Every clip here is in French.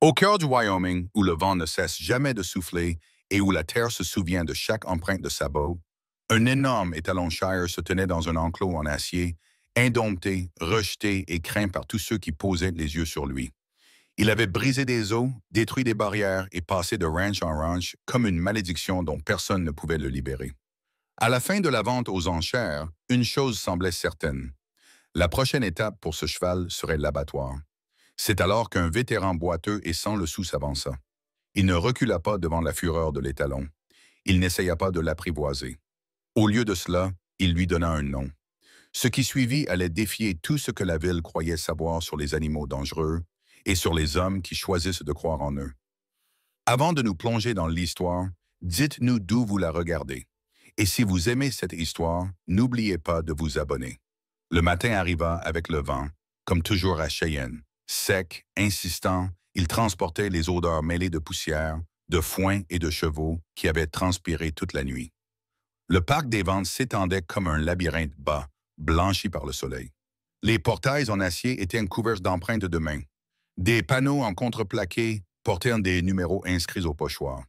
Au cœur du Wyoming, où le vent ne cesse jamais de souffler et où la terre se souvient de chaque empreinte de sabot, un énorme étalon Shire se tenait dans un enclos en acier, indompté, rejeté et craint par tous ceux qui posaient les yeux sur lui. Il avait brisé des os, détruit des barrières et passé de ranch en ranch comme une malédiction dont personne ne pouvait le libérer. À la fin de la vente aux enchères, une chose semblait certaine. La prochaine étape pour ce cheval serait l'abattoir. C'est alors qu'un vétéran boiteux et sans le sou s'avança. Il ne recula pas devant la fureur de l'étalon. Il n'essaya pas de l'apprivoiser. Au lieu de cela, il lui donna un nom. Ce qui suivit allait défier tout ce que la ville croyait savoir sur les animaux dangereux et sur les hommes qui choisissent de croire en eux. Avant de nous plonger dans l'histoire, dites-nous d'où vous la regardez. Et si vous aimez cette histoire, n'oubliez pas de vous abonner. Le matin arriva avec le vent, comme toujours à Cheyenne. Sec, insistant, il transportait les odeurs mêlées de poussière, de foin et de chevaux qui avaient transpiré toute la nuit. Le parc des ventes s'étendait comme un labyrinthe bas, blanchi par le soleil. Les portails en acier étaient couverts d'empreintes de mains. Des panneaux en contreplaqué portaient des numéros inscrits au pochoir.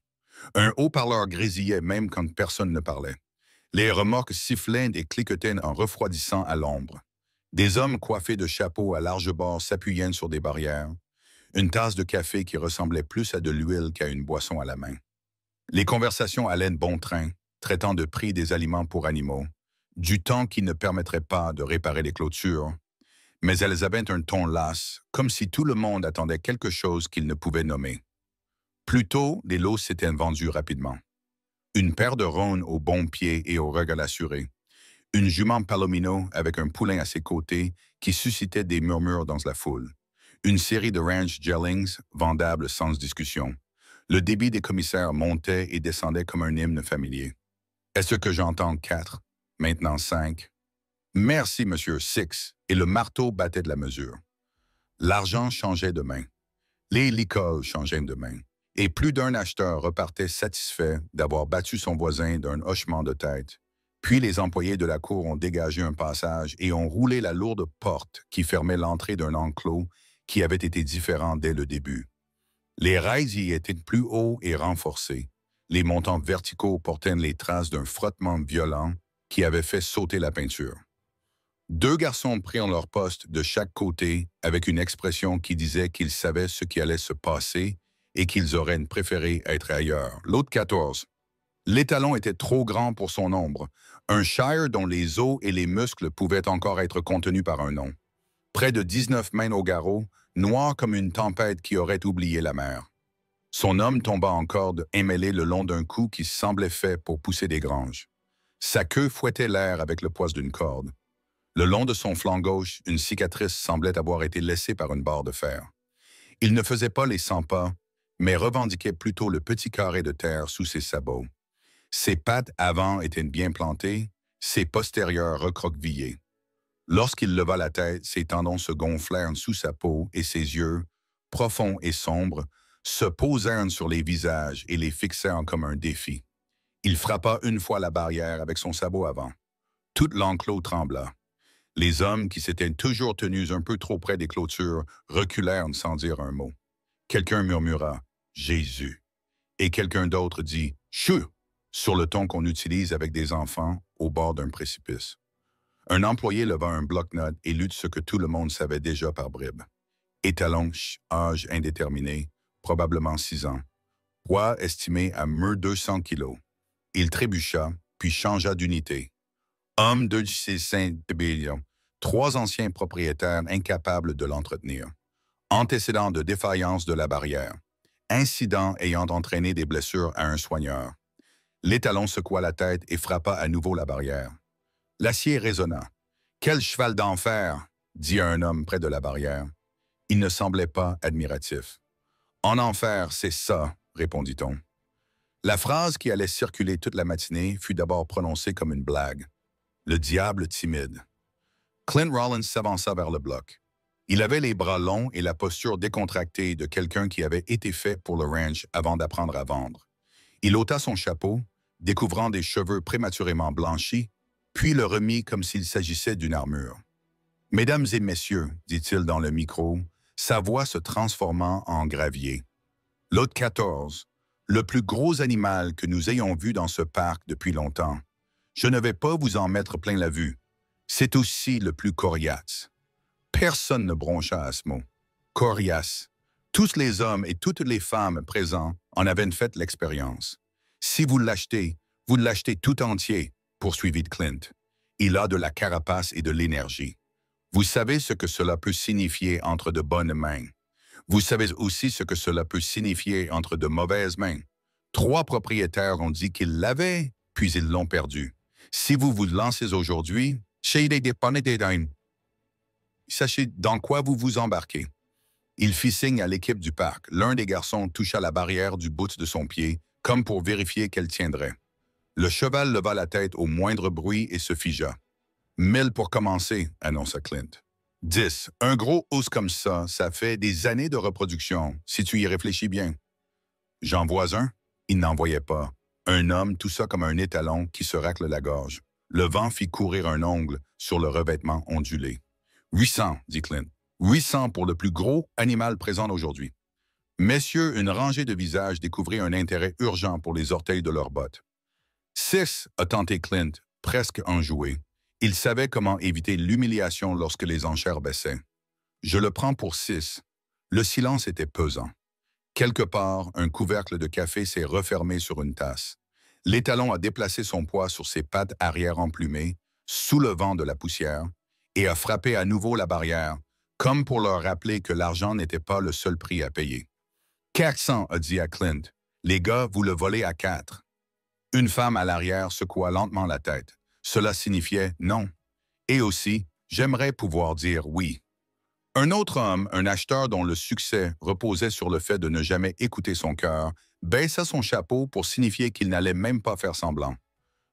Un haut-parleur grésillait même quand personne ne parlait. Les remorques sifflaient et cliquetaient en refroidissant à l'ombre. Des hommes coiffés de chapeaux à large bord s'appuyaient sur des barrières. Une tasse de café qui ressemblait plus à de l'huile qu'à une boisson à la main. Les conversations allaient bon train, traitant de prix des aliments pour animaux, du temps qui ne permettrait pas de réparer les clôtures, mais elles avaient un ton las, comme si tout le monde attendait quelque chose qu'ils ne pouvaient nommer. Plus tôt, les lots s'étaient vendus rapidement. Une paire de rônes au bon pied et au regard assuré. Une jument palomino avec un poulain à ses côtés qui suscitait des murmures dans la foule. Une série de ranch Jellings vendables sans discussion. Le débit des commissaires montait et descendait comme un hymne familier. Est-ce que j'entends 4, maintenant 5? Merci, monsieur, 6, et le marteau battait de la mesure. L'argent changeait de main. Les licoles changeaient de main. Et plus d'un acheteur repartait satisfait d'avoir battu son voisin d'un hochement de tête. Puis les employés de la cour ont dégagé un passage et ont roulé la lourde porte qui fermait l'entrée d'un enclos qui avait été différent dès le début. Les rails y étaient plus hauts et renforcés. Les montants verticaux portaient les traces d'un frottement violent qui avait fait sauter la peinture. Deux garçons prirent leur poste de chaque côté avec une expression qui disait qu'ils savaient ce qui allait se passer et qu'ils auraient préféré être ailleurs. L'autre 14. L'étalon était trop grand pour son ombre, un Shire dont les os et les muscles pouvaient encore être contenus par un nom. Près de 19 mains au garrot, noir comme une tempête qui aurait oublié la mer. Son homme tomba en corde, émêlé le long d'un cou qui semblait fait pour pousser des granges. Sa queue fouettait l'air avec le poids d'une corde. Le long de son flanc gauche, une cicatrice semblait avoir été laissée par une barre de fer. Il ne faisait pas les 100 pas, mais revendiquait plutôt le petit carré de terre sous ses sabots. Ses pattes avant étaient bien plantées, ses postérieures recroquevillées. Lorsqu'il leva la tête, ses tendons se gonflèrent sous sa peau et ses yeux, profonds et sombres, se posèrent sur les visages et les fixèrent comme un défi. Il frappa une fois la barrière avec son sabot avant. Tout l'enclos trembla. Les hommes qui s'étaient toujours tenus un peu trop près des clôtures reculèrent sans dire un mot. Quelqu'un murmura « Jésus » et quelqu'un d'autre dit « Chou » sur le ton qu'on utilise avec des enfants au bord d'un précipice. Un employé leva un bloc-notes et lut ce que tout le monde savait déjà par bribes. Étalon, âge indéterminé, probablement 6 ans. Poids estimé à 200 kilos. Il trébucha, puis changea d'unité. Homme de ses saints de billions, 3 anciens propriétaires incapables de l'entretenir. Antécédent de défaillance de la barrière. Incident ayant entraîné des blessures à un soigneur. L'étalon secoua la tête et frappa à nouveau la barrière. L'acier résonna. « Quel cheval d'enfer !» dit un homme près de la barrière. Il ne semblait pas admiratif. « En enfer, c'est ça !» répondit-on. La phrase qui allait circuler toute la matinée fut d'abord prononcée comme une blague. Le diable timide. Clint Rollins s'avança vers le bloc. Il avait les bras longs et la posture décontractée de quelqu'un qui avait été fait pour le ranch avant d'apprendre à vendre. Il ôta son chapeau, découvrant des cheveux prématurément blanchis, puis le remit comme s'il s'agissait d'une armure. « Mesdames et messieurs, dit-il dans le micro, sa voix se transformant en gravier. L'autre 14, le plus gros animal que nous ayons vu dans ce parc depuis longtemps. Je ne vais pas vous en mettre plein la vue. C'est aussi le plus coriace. Personne ne broncha à ce mot. Coriace. Tous les hommes et toutes les femmes présents en avaient fait l'expérience. Si vous l'achetez tout entier, poursuivit Clint. Il a de la carapace et de l'énergie. Vous savez ce que cela peut signifier entre de bonnes mains. Vous savez aussi ce que cela peut signifier entre de mauvaises mains. 3 propriétaires ont dit qu'ils l'avaient, puis ils l'ont perdu. Si vous vous lancez aujourd'hui, sachez dans quoi vous vous embarquez. Il fit signe à l'équipe du parc. L'un des garçons toucha la barrière du bout de son pied, comme pour vérifier qu'elle tiendrait. Le cheval leva la tête au moindre bruit et se figea. 1000 pour commencer, annonça Clint. 10. Un gros os comme ça fait des années de reproduction, si tu y réfléchis bien. J'en vois un? Il n'en voyait pas. Un homme, tout ça comme un étalon qui se racle la gorge. Le vent fit courir un ongle sur le revêtement ondulé. 800, dit Clint. 800 pour le plus gros animal présent aujourd'hui. Messieurs, une rangée de visages découvrit un intérêt urgent pour les orteils de leurs bottes. 6, a tenté Clint, presque enjoué. Il savait comment éviter l'humiliation lorsque les enchères baissaient. Je le prends pour 6. Le silence était pesant. Quelque part, un couvercle de café s'est refermé sur une tasse. L'étalon a déplacé son poids sur ses pattes arrière emplumées, soulevant de la poussière, et a frappé à nouveau la barrière, comme pour leur rappeler que l'argent n'était pas le seul prix à payer. 400, a dit à Clint. Les gars, vous le volez à 4. Une femme à l'arrière secoua lentement la tête. Cela signifiait non. Et aussi, j'aimerais pouvoir dire oui. Un autre homme, un acheteur dont le succès reposait sur le fait de ne jamais écouter son cœur, baissa son chapeau pour signifier qu'il n'allait même pas faire semblant.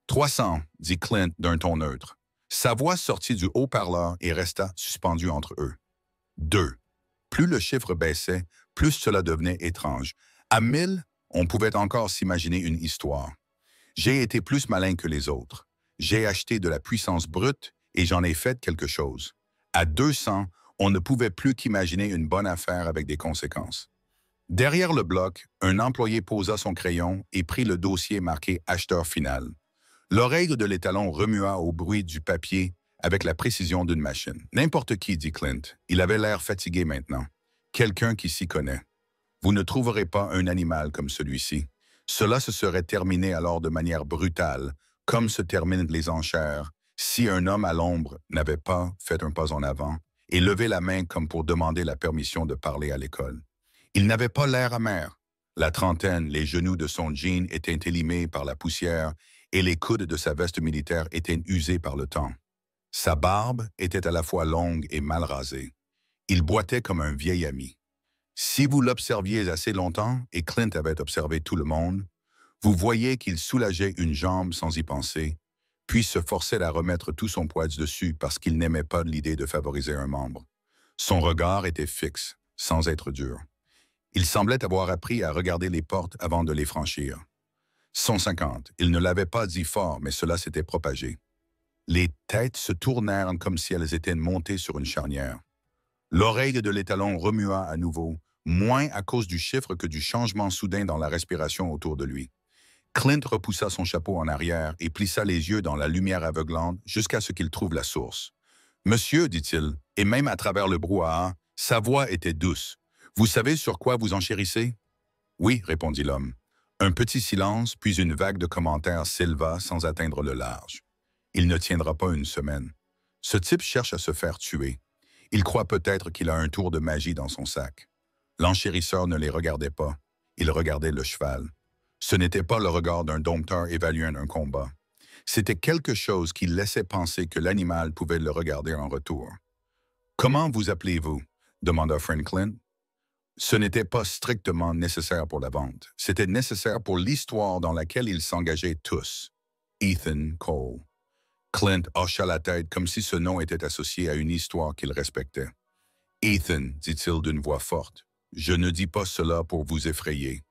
300, dit Clint d'un ton neutre. Sa voix sortit du haut-parleur et resta suspendue entre eux. 2. Plus le chiffre baissait, plus cela devenait étrange. À 1000, on pouvait encore s'imaginer une histoire. J'ai été plus malin que les autres. J'ai acheté de la puissance brute et j'en ai fait quelque chose. À 200, on ne pouvait plus qu'imaginer une bonne affaire avec des conséquences. Derrière le bloc, un employé posa son crayon et prit le dossier marqué « Acheteur final ». L'oreille de l'étalon remua au bruit du papier avec la précision d'une machine. N'importe qui, dit Clint. Il avait l'air fatigué maintenant. Quelqu'un qui s'y connaît. Vous ne trouverez pas un animal comme celui-ci. Cela se serait terminé alors de manière brutale, comme se terminent les enchères, si un homme à l'ombre n'avait pas fait un pas en avant et levé la main comme pour demander la permission de parler à l'école. Il n'avait pas l'air amer. La trentaine, les genoux de son jean étaient élimés par la poussière et les coudes de sa veste militaire étaient usés par le temps. Sa barbe était à la fois longue et mal rasée. Il boitait comme un vieil ami. Si vous l'observiez assez longtemps, et Clint avait observé tout le monde, vous voyez qu'il soulageait une jambe sans y penser, puis se forçait à remettre tout son poids dessus parce qu'il n'aimait pas l'idée de favoriser un membre. Son regard était fixe, sans être dur. Il semblait avoir appris à regarder les portes avant de les franchir. 150. Il ne l'avait pas dit fort, mais cela s'était propagé. Les têtes se tournèrent comme si elles étaient montées sur une charnière. L'oreille de l'étalon remua à nouveau, moins à cause du chiffre que du changement soudain dans la respiration autour de lui. Clint repoussa son chapeau en arrière et plissa les yeux dans la lumière aveuglante jusqu'à ce qu'il trouve la source. « Monsieur, dit-il, et même à travers le brouhaha, sa voix était douce. Vous savez sur quoi vous enchérissez? »« Oui, répondit l'homme. Un petit silence, puis une vague de commentaires s'éleva sans atteindre le large. Il ne tiendra pas une semaine. Ce type cherche à se faire tuer. Il croit peut-être qu'il a un tour de magie dans son sac. L'enchérisseur ne les regardait pas. Il regardait le cheval. Ce n'était pas le regard d'un dompteur évaluant un combat. C'était quelque chose qui laissait penser que l'animal pouvait le regarder en retour. « Comment vous appelez-vous » demanda Franklin. Ce n'était pas strictement nécessaire pour la vente. C'était nécessaire pour l'histoire dans laquelle ils s'engageaient tous. Ethan Cole. Clint hocha la tête comme si ce nom était associé à une histoire qu'il respectait. « Ethan, dit-il d'une voix forte, je ne dis pas cela pour vous effrayer.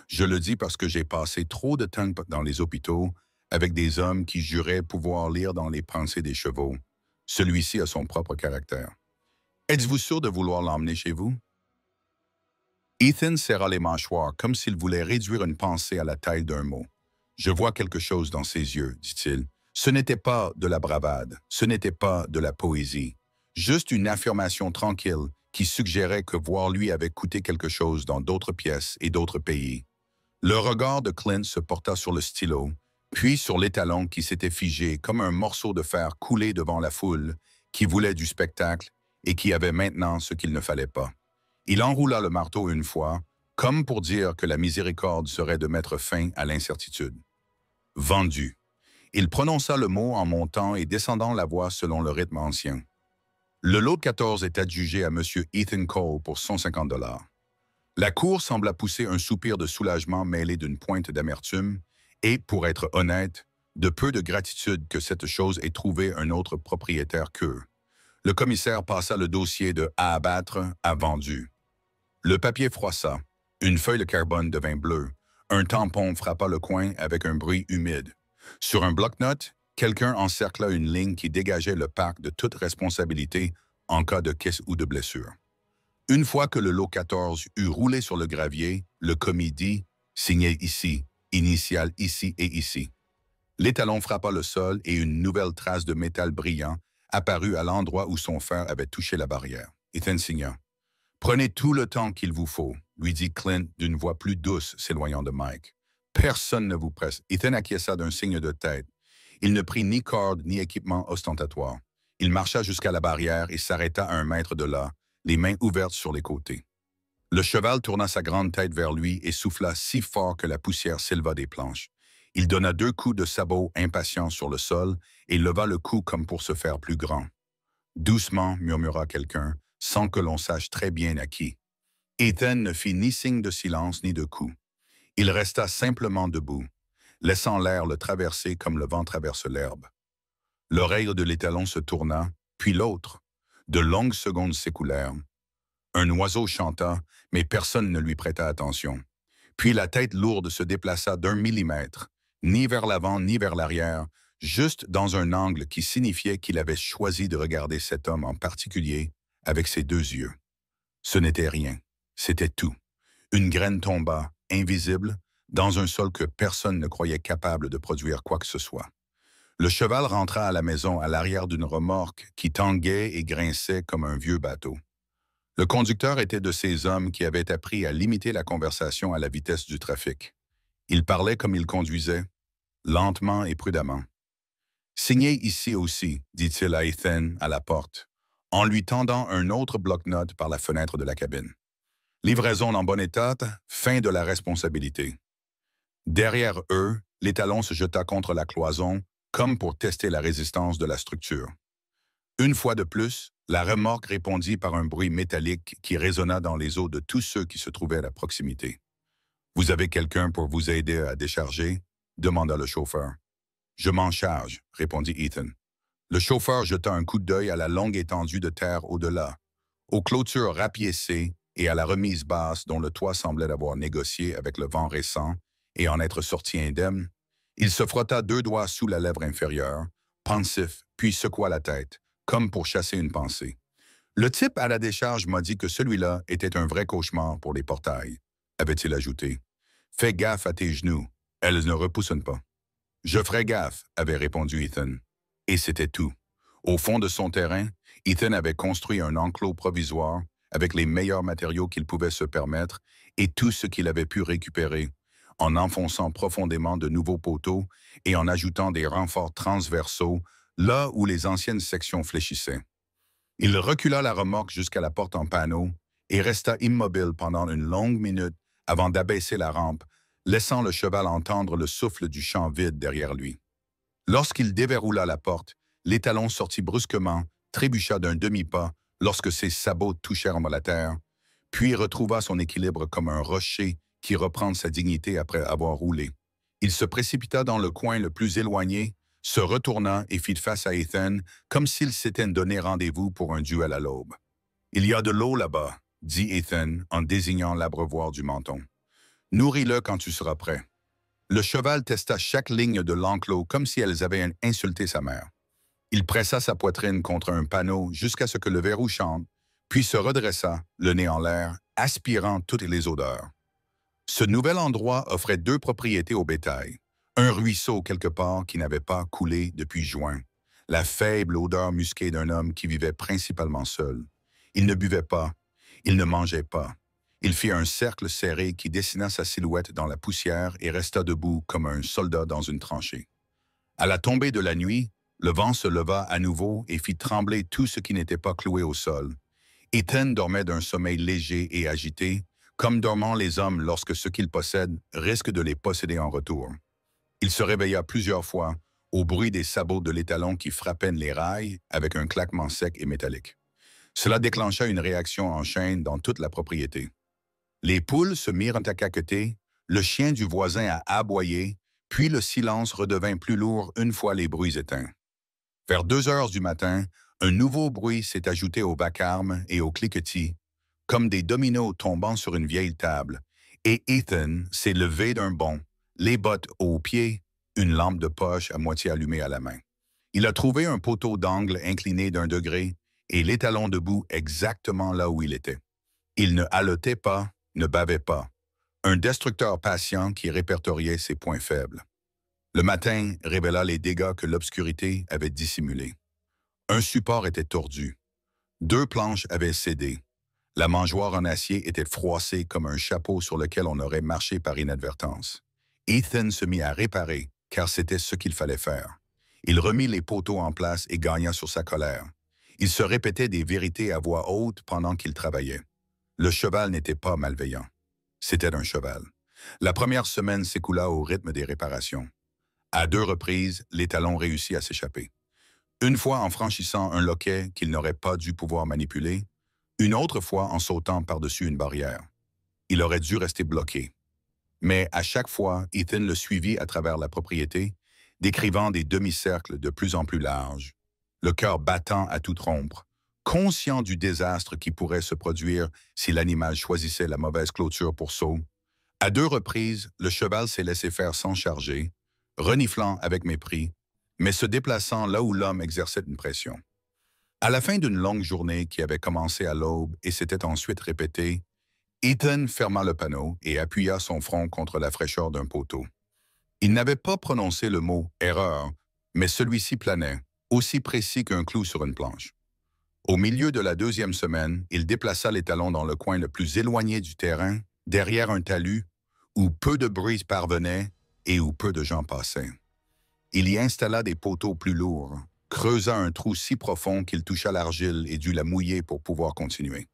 Je le dis parce que j'ai passé trop de temps dans les hôpitaux avec des hommes qui juraient pouvoir lire dans les pensées des chevaux. Celui-ci a son propre caractère. Êtes-vous sûr de vouloir l'emmener chez vous? Ethan serra les mâchoires comme s'il voulait réduire une pensée à la taille d'un mot. « Je vois quelque chose dans ses yeux, dit-il. Ce n'était pas de la bravade, ce n'était pas de la poésie. Juste une affirmation tranquille qui suggérait que voir lui avait coûté quelque chose dans d'autres pièces et d'autres pays. Le regard de Clint se porta sur le stylo, puis sur l'étalon qui s'était figé comme un morceau de fer coulé devant la foule, qui voulait du spectacle et qui avait maintenant ce qu'il ne fallait pas. Il enroula le marteau une fois, comme pour dire que la miséricorde serait de mettre fin à l'incertitude. « Vendu ». Il prononça le mot en montant et descendant la voie selon le rythme ancien. Le lot de 14 est adjugé à M. Ethan Cole pour 150 $. La cour sembla pousser un soupir de soulagement mêlé d'une pointe d'amertume et, pour être honnête, de peu de gratitude que cette chose ait trouvé un autre propriétaire qu'eux. Le commissaire passa le dossier de « à abattre » à « vendu ». Le papier froissa, une feuille de carbone devint bleue, un tampon frappa le coin avec un bruit humide. Sur un bloc-notes, quelqu'un encercla une ligne qui dégageait le parc de toute responsabilité en cas de caisse ou de blessure. Une fois que le lot 14 eut roulé sur le gravier, le commis dit « signé ici, initial ici et ici ». L'étalon frappa le sol et une nouvelle trace de métal brillant apparut à l'endroit où son fer avait touché la barrière. Ethan signa. « Prenez tout le temps qu'il vous faut », lui dit Clint d'une voix plus douce s'éloignant de Mike. « Personne ne vous presse. » Ethan acquiesça d'un signe de tête. Il ne prit ni corde ni équipement ostentatoire. Il marcha jusqu'à la barrière et s'arrêta à 1 mètre de là, les mains ouvertes sur les côtés. Le cheval tourna sa grande tête vers lui et souffla si fort que la poussière s'éleva des planches. Il donna 2 coups de sabot impatients sur le sol et leva le cou comme pour se faire plus grand. « Doucement », murmura quelqu'un, sans que l'on sache très bien à qui. Ethan ne fit ni signe de silence ni de coup. Il resta simplement debout, laissant l'air le traverser comme le vent traverse l'herbe. L'oreille de l'étalon se tourna, puis l'autre. De longues secondes s'écoulèrent. Un oiseau chanta, mais personne ne lui prêta attention. Puis la tête lourde se déplaça d'1 millimètre, ni vers l'avant ni vers l'arrière, juste dans un angle qui signifiait qu'il avait choisi de regarder cet homme en particulier avec ses 2 yeux. Ce n'était rien, c'était tout. Une graine tomba, invisible, dans un sol que personne ne croyait capable de produire quoi que ce soit. Le cheval rentra à la maison à l'arrière d'une remorque qui tanguait et grinçait comme un vieux bateau. Le conducteur était de ces hommes qui avaient appris à limiter la conversation à la vitesse du trafic. Il parlait comme il conduisait, lentement et prudemment. « Signez ici aussi », dit-il à Ethan à la porte, en lui tendant un autre bloc-notes par la fenêtre de la cabine. « Livraison en bon état, fin de la responsabilité. » Derrière eux, l'étalon se jeta contre la cloison, comme pour tester la résistance de la structure. Une fois de plus, la remorque répondit par un bruit métallique qui résonna dans les os de tous ceux qui se trouvaient à proximité. « Vous avez quelqu'un pour vous aider à décharger ?» demanda le chauffeur. « Je m'en charge », répondit Ethan. Le chauffeur jeta un coup d'œil à la longue étendue de terre au-delà, aux clôtures rapiécées et à la remise basse dont le toit semblait avoir négocié avec le vent récent et en être sorti indemne. Il se frotta 2 doigts sous la lèvre inférieure, pensif, puis secoua la tête, comme pour chasser une pensée. Le type à la décharge m'a dit que celui-là était un vrai cauchemar pour les portails, avait-il ajouté. Fais gaffe à tes genoux, elles ne repoussent pas. Je ferai gaffe, avait répondu Ethan. Et c'était tout. Au fond de son terrain, Ethan avait construit un enclos provisoire avec les meilleurs matériaux qu'il pouvait se permettre et tout ce qu'il avait pu récupérer, en enfonçant profondément de nouveaux poteaux et en ajoutant des renforts transversaux là où les anciennes sections fléchissaient. Il recula la remorque jusqu'à la porte en panneau et resta immobile pendant une longue minute avant d'abaisser la rampe, laissant le cheval entendre le souffle du champ vide derrière lui. Lorsqu'il déverroula la porte, l'étalon sortit brusquement, trébucha d'un demi-pas lorsque ses sabots touchèrent la terre, puis retrouva son équilibre comme un rocher qui reprend sa dignité après avoir roulé. Il se précipita dans le coin le plus éloigné, se retourna et fit face à Ethan comme s'il s'était donné rendez-vous pour un duel à l'aube. « Il y a de l'eau là-bas », dit Ethan en désignant l'abreuvoir du menton. « Nourris-le quand tu seras prêt. » Le cheval testa chaque ligne de l'enclos comme si elles avaient insulté sa mère. Il pressa sa poitrine contre un panneau jusqu'à ce que le verrou chante, puis se redressa, le nez en l'air, aspirant toutes les odeurs. Ce nouvel endroit offrait deux propriétés au bétail. Un ruisseau quelque part qui n'avait pas coulé depuis juin. La faible odeur musquée d'un homme qui vivait principalement seul. Il ne buvait pas. Il ne mangeait pas. Il fit un cercle serré qui dessina sa silhouette dans la poussière et resta debout comme un soldat dans une tranchée. À la tombée de la nuit, le vent se leva à nouveau et fit trembler tout ce qui n'était pas cloué au sol. Ethan dormait d'un sommeil léger et agité, comme dormant les hommes lorsque ce qu'ils possèdent risquent de les posséder en retour. Il se réveilla plusieurs fois au bruit des sabots de l'étalon qui frappaient les rails avec un claquement sec et métallique. Cela déclencha une réaction en chaîne dans toute la propriété. Les poules se mirent à caqueter, le chien du voisin a aboyé, puis le silence redevint plus lourd une fois les bruits éteints. Vers 2 heures du matin, un nouveau bruit s'est ajouté au vacarme et au cliquetis, comme des dominos tombant sur une vieille table, et Ethan s'est levé d'un bond, les bottes aux pieds, une lampe de poche à moitié allumée à la main. Il a trouvé un poteau d'angle incliné d'1 degré et l'étalon debout exactement là où il était. Il ne haletait pas, ne bavait pas. Un destructeur patient qui répertoriait ses points faibles. Le matin révéla les dégâts que l'obscurité avait dissimulés. Un support était tordu. 2 planches avaient cédé. La mangeoire en acier était froissée comme un chapeau sur lequel on aurait marché par inadvertance. Ethan se mit à réparer, car c'était ce qu'il fallait faire. Il remit les poteaux en place et gagna sur sa colère. Il se répétait des vérités à voix haute pendant qu'il travaillait. Le cheval n'était pas malveillant. C'était un cheval. La première semaine s'écoula au rythme des réparations. À 2 reprises, l'étalon réussit à s'échapper. Une fois en franchissant un loquet qu'il n'aurait pas dû pouvoir manipuler, une autre fois en sautant par-dessus une barrière. Il aurait dû rester bloqué. Mais à chaque fois, Ethan le suivit à travers la propriété, décrivant des demi-cercles de plus en plus larges, le cœur battant à toute rompre, conscient du désastre qui pourrait se produire si l'animal choisissait la mauvaise clôture pour saut. À 2 reprises, le cheval s'est laissé faire sans charger, reniflant avec mépris, mais se déplaçant là où l'homme exerçait une pression. À la fin d'une longue journée qui avait commencé à l'aube et s'était ensuite répétée, Ethan ferma le panneau et appuya son front contre la fraîcheur d'un poteau. Il n'avait pas prononcé le mot « erreur », mais celui-ci planait, aussi précis qu'un clou sur une planche. Au milieu de la 2e semaine, il déplaça l'étalon dans le coin le plus éloigné du terrain, derrière un talus, où peu de bruit parvenait et où peu de gens passaient. Il y installa des poteaux plus lourds, creusa un trou si profond qu'il toucha l'argile et dut la mouiller pour pouvoir continuer.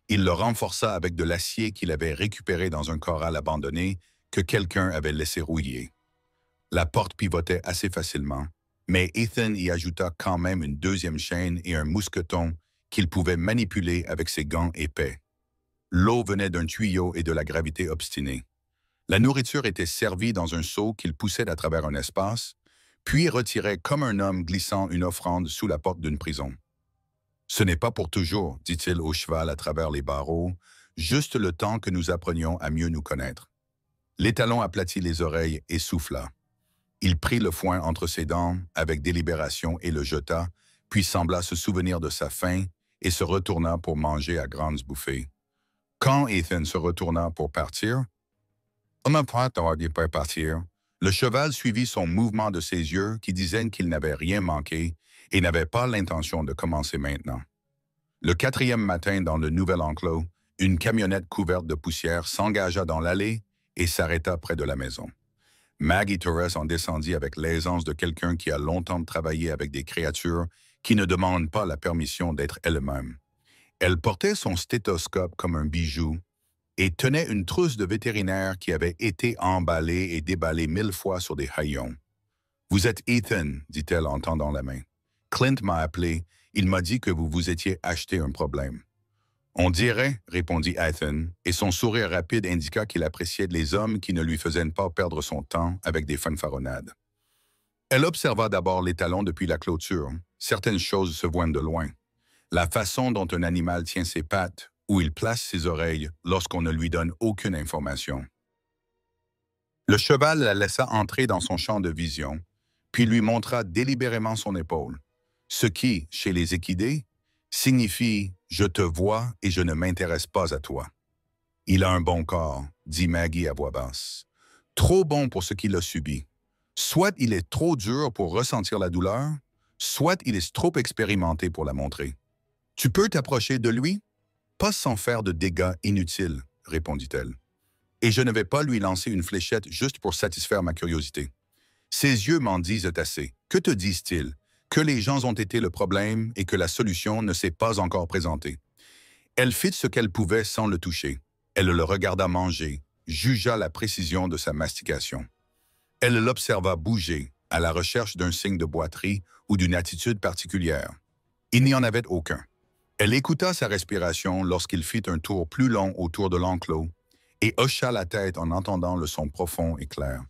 Il le renforça avec de l'acier qu'il avait récupéré dans un corral abandonné que quelqu'un avait laissé rouiller. La porte pivotait assez facilement, mais Ethan y ajouta quand même une 2e chaîne et un mousqueton qu'il pouvait manipuler avec ses gants épais. L'eau venait d'un tuyau et de la gravité obstinée. La nourriture était servie dans un seau qu'il poussait à travers un espace, puis retirait comme un homme glissant une offrande sous la porte d'une prison. « Ce n'est pas pour toujours, dit-il au cheval à travers les barreaux, juste le temps que nous apprenions à mieux nous connaître. » L'étalon aplatit les oreilles et souffla. Il prit le foin entre ses dents avec délibération et le jeta, puis sembla se souvenir de sa faim et se retourna pour manger à grandes bouffées. Quand Ethan se retourna pour partir, « On n'a pas tort de pas partir. » Le cheval suivit son mouvement de ses yeux qui disaient qu'il n'avait rien manqué et n'avait pas l'intention de commencer maintenant. Le 4e matin dans le nouvel enclos, une camionnette couverte de poussière s'engagea dans l'allée et s'arrêta près de la maison. Maggie Torres en descendit avec l'aisance de quelqu'un qui a longtemps travaillé avec des créatures qui ne demandent pas la permission d'être elles-mêmes. Elle portait son stéthoscope comme un bijou et tenait une trousse de vétérinaire qui avait été emballée et déballée 1000 fois sur des haillons. « Vous êtes Ethan, dit-elle en tendant la main. Clint m'a appelé. Il m'a dit que vous vous étiez acheté un problème. » « On dirait, répondit Ethan, et son sourire rapide indiqua qu'il appréciait les hommes qui ne lui faisaient pas perdre son temps avec des fanfaronnades. Elle observa d'abord l'étalon depuis la clôture. Certaines choses se voient de loin. La façon dont un animal tient ses pattes, où il place ses oreilles lorsqu'on ne lui donne aucune information. Le cheval la laissa entrer dans son champ de vision, puis lui montra délibérément son épaule, ce qui, chez les équidés, signifie « je te vois et je ne m'intéresse pas à toi ». Il a un bon corps, dit Maggie à voix basse. Trop bon pour ce qu'il a subi. Soit il est trop dur pour ressentir la douleur, soit il est trop expérimenté pour la montrer. Tu peux t'approcher de lui? Pas sans faire de dégâts inutiles, répondit-elle. Et je ne vais pas lui lancer une fléchette juste pour satisfaire ma curiosité. Ses yeux m'en disent assez. Que te disent-ils? Que les gens ont été le problème et que la solution ne s'est pas encore présentée. Elle fit ce qu'elle pouvait sans le toucher. Elle le regarda manger, jugea la précision de sa mastication. Elle l'observa bouger, à la recherche d'un signe de boiterie ou d'une attitude particulière. Il n'y en avait aucun. Elle écouta sa respiration lorsqu'il fit un tour plus long autour de l'enclos et hocha la tête en entendant le son profond et clair.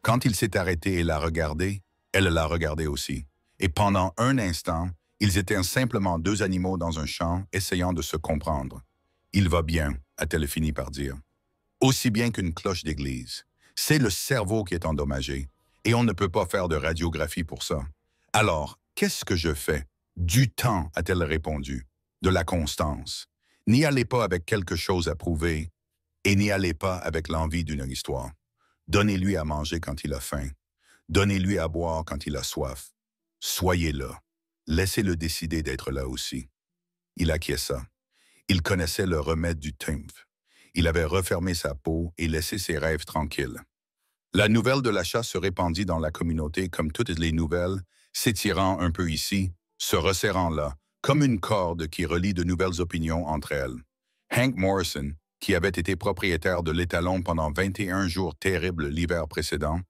Quand il s'est arrêté et l'a regardé, elle l'a regardé aussi. Et pendant un instant, ils étaient simplement deux animaux dans un champ essayant de se comprendre. « Il va bien », a-t-elle fini par dire. « Aussi bien qu'une cloche d'église. C'est le cerveau qui est endommagé, et on ne peut pas faire de radiographie pour ça. Alors, qu'est-ce que je fais? Du temps, a-t-elle répondu. De la constance. N'y allez pas avec quelque chose à prouver, et n'y allez pas avec l'envie d'une histoire. Donnez-lui à manger quand il a faim. Donnez-lui à boire quand il a soif. Soyez là. Laissez-le décider d'être là aussi. » Il acquiesça. Il connaissait le remède du tymphe. Il avait refermé sa peau et laissé ses rêves tranquilles. La nouvelle de l'achat se répandit dans la communauté comme toutes les nouvelles, s'étirant un peu ici, se resserrant là, comme une corde qui relie de nouvelles opinions entre elles. Hank Morrison, qui avait été propriétaire de l'étalon pendant 21 jours terribles l'hiver précédent,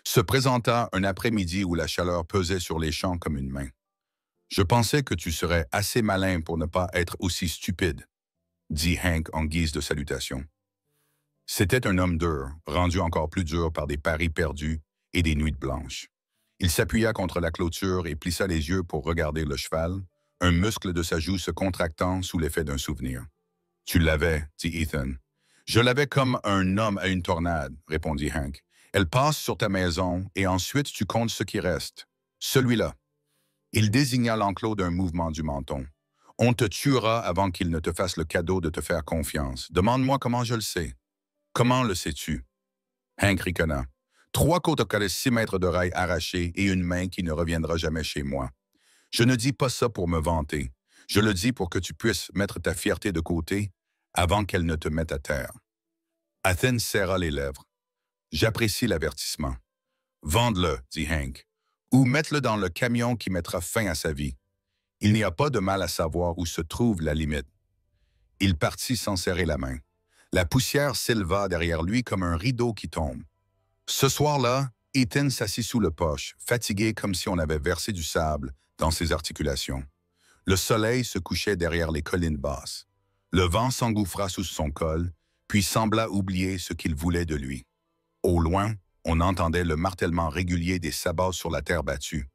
se présenta un après-midi où la chaleur pesait sur les champs comme une main. « Je pensais que tu serais assez malin pour ne pas être aussi stupide, » dit Hank en guise de salutation. C'était un homme dur, rendu encore plus dur par des paris perdus et des nuits blanches. Il s'appuya contre la clôture et plissa les yeux pour regarder le cheval, un muscle de sa joue se contractant sous l'effet d'un souvenir. « Tu l'avais, » dit Ethan. « Je l'avais comme un homme à une tornade, » répondit Hank. « Elle passe sur ta maison et ensuite tu comptes ce qui reste. Celui-là. » Il désigna l'enclos d'un mouvement du menton. « On te tuera avant qu'il ne te fasse le cadeau de te faire confiance. Demande-moi comment je le sais. »« Comment le sais-tu? » Hank ricana. « 3 côtes à 6 mètres d'oreilles arrachées et une main qui ne reviendra jamais chez moi. Je ne dis pas ça pour me vanter. Je le dis pour que tu puisses mettre ta fierté de côté avant qu'elle ne te mette à terre. » Ethan serra les lèvres. « J'apprécie l'avertissement. »« Vende-le, » dit Hank, « ou mette-le dans le camion qui mettra fin à sa vie. Il n'y a pas de mal à savoir où se trouve la limite. » Il partit sans serrer la main. La poussière s'éleva derrière lui comme un rideau qui tombe. Ce soir-là, Ethan s'assit sous le porche, fatigué comme si on avait versé du sable dans ses articulations. Le soleil se couchait derrière les collines basses. Le vent s'engouffra sous son col, puis sembla oublier ce qu'il voulait de lui. Au loin, on entendait le martèlement régulier des sabots sur la terre battue,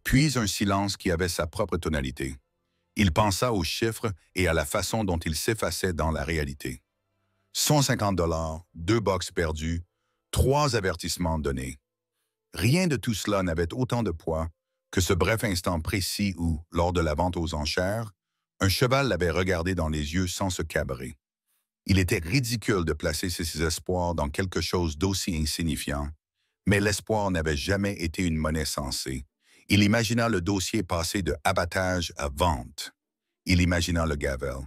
puis un silence qui avait sa propre tonalité. Il pensa aux chiffres et à la façon dont ils s'effaçaient dans la réalité. 150 $, 2 box perdus, 3 avertissements donnés. Rien de tout cela n'avait autant de poids que ce bref instant précis où, lors de la vente aux enchères, un cheval l'avait regardé dans les yeux sans se cabrer. Il était ridicule de placer ses espoirs dans quelque chose d'aussi insignifiant, mais l'espoir n'avait jamais été une monnaie sensée. Il imagina le dossier passer de abattage à vente. Il imagina le gavel.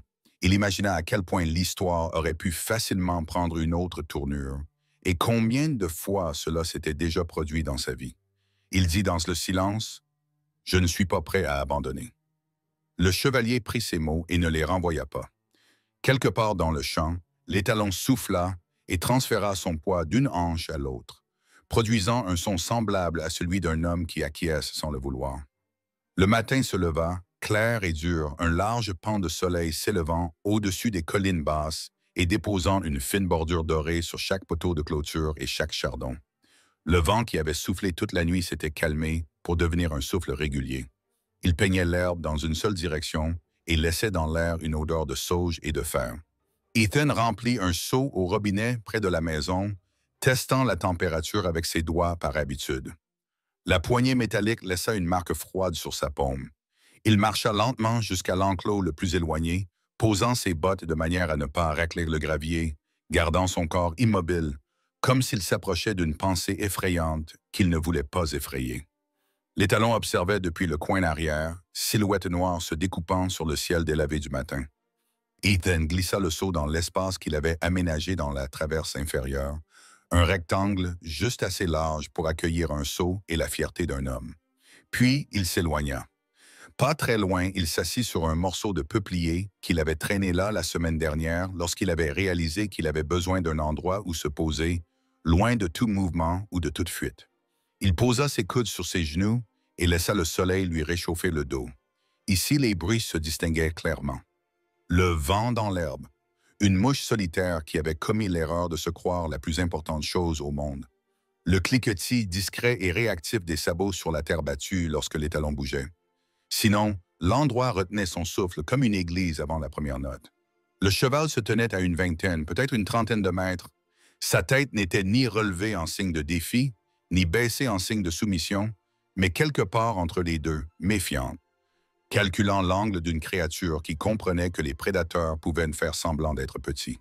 Il imagina à quel point l'histoire aurait pu facilement prendre une autre tournure et combien de fois cela s'était déjà produit dans sa vie. Il dit dans le silence, « Je ne suis pas prêt à abandonner. » Le chevalier prit ces mots et ne les renvoya pas. Quelque part dans le champ, l'étalon souffla et transféra son poids d'une hanche à l'autre, produisant un son semblable à celui d'un homme qui acquiesce sans le vouloir. Le matin se leva, clair et dur, un large pan de soleil s'élevant au-dessus des collines basses et déposant une fine bordure dorée sur chaque poteau de clôture et chaque chardon. Le vent qui avait soufflé toute la nuit s'était calmé pour devenir un souffle régulier. Il peignait l'herbe dans une seule direction et laissait dans l'air une odeur de sauge et de fer. Ethan remplit un seau au robinet près de la maison, testant la température avec ses doigts par habitude. La poignée métallique laissa une marque froide sur sa paume. Il marcha lentement jusqu'à l'enclos le plus éloigné, posant ses bottes de manière à ne pas racler le gravier, gardant son corps immobile, comme s'il s'approchait d'une pensée effrayante qu'il ne voulait pas effrayer. L'étalon observait depuis le coin arrière, silhouette noire se découpant sur le ciel délavé du matin. Ethan glissa le seau dans l'espace qu'il avait aménagé dans la traverse inférieure, un rectangle juste assez large pour accueillir un seau et la fierté d'un homme. Puis il s'éloigna. Pas très loin, il s'assit sur un morceau de peuplier qu'il avait traîné là la semaine dernière lorsqu'il avait réalisé qu'il avait besoin d'un endroit où se poser, loin de tout mouvement ou de toute fuite. Il posa ses coudes sur ses genoux et laissa le soleil lui réchauffer le dos. Ici, les bruits se distinguaient clairement. Le vent dans l'herbe, une mouche solitaire qui avait commis l'erreur de se croire la plus importante chose au monde. Le cliquetis discret et réactif des sabots sur la terre battue lorsque l'étalon bougeait. Sinon, l'endroit retenait son souffle comme une église avant la première note. Le cheval se tenait à une vingtaine, peut-être une trentaine de mètres. Sa tête n'était ni relevée en signe de défi, ni baissée en signe de soumission, mais quelque part entre les deux, méfiante, calculant l'angle d'une créature qui comprenait que les prédateurs pouvaient faire semblant d'être petits.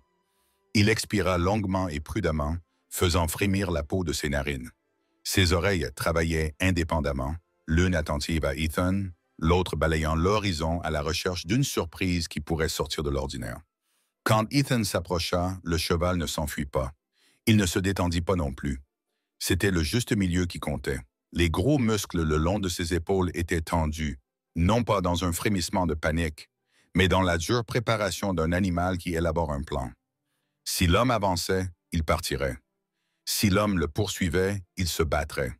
Il expira longuement et prudemment, faisant frémir la peau de ses narines. Ses oreilles travaillaient indépendamment, l'une attentive à Ethan, l'autre balayant l'horizon à la recherche d'une surprise qui pourrait sortir de l'ordinaire. Quand Ethan s'approcha, le cheval ne s'enfuit pas. Il ne se détendit pas non plus. C'était le juste milieu qui comptait. Les gros muscles le long de ses épaules étaient tendus, non pas dans un frémissement de panique, mais dans la dure préparation d'un animal qui élabore un plan. Si l'homme avançait, il partirait. Si l'homme le poursuivait, il se battrait.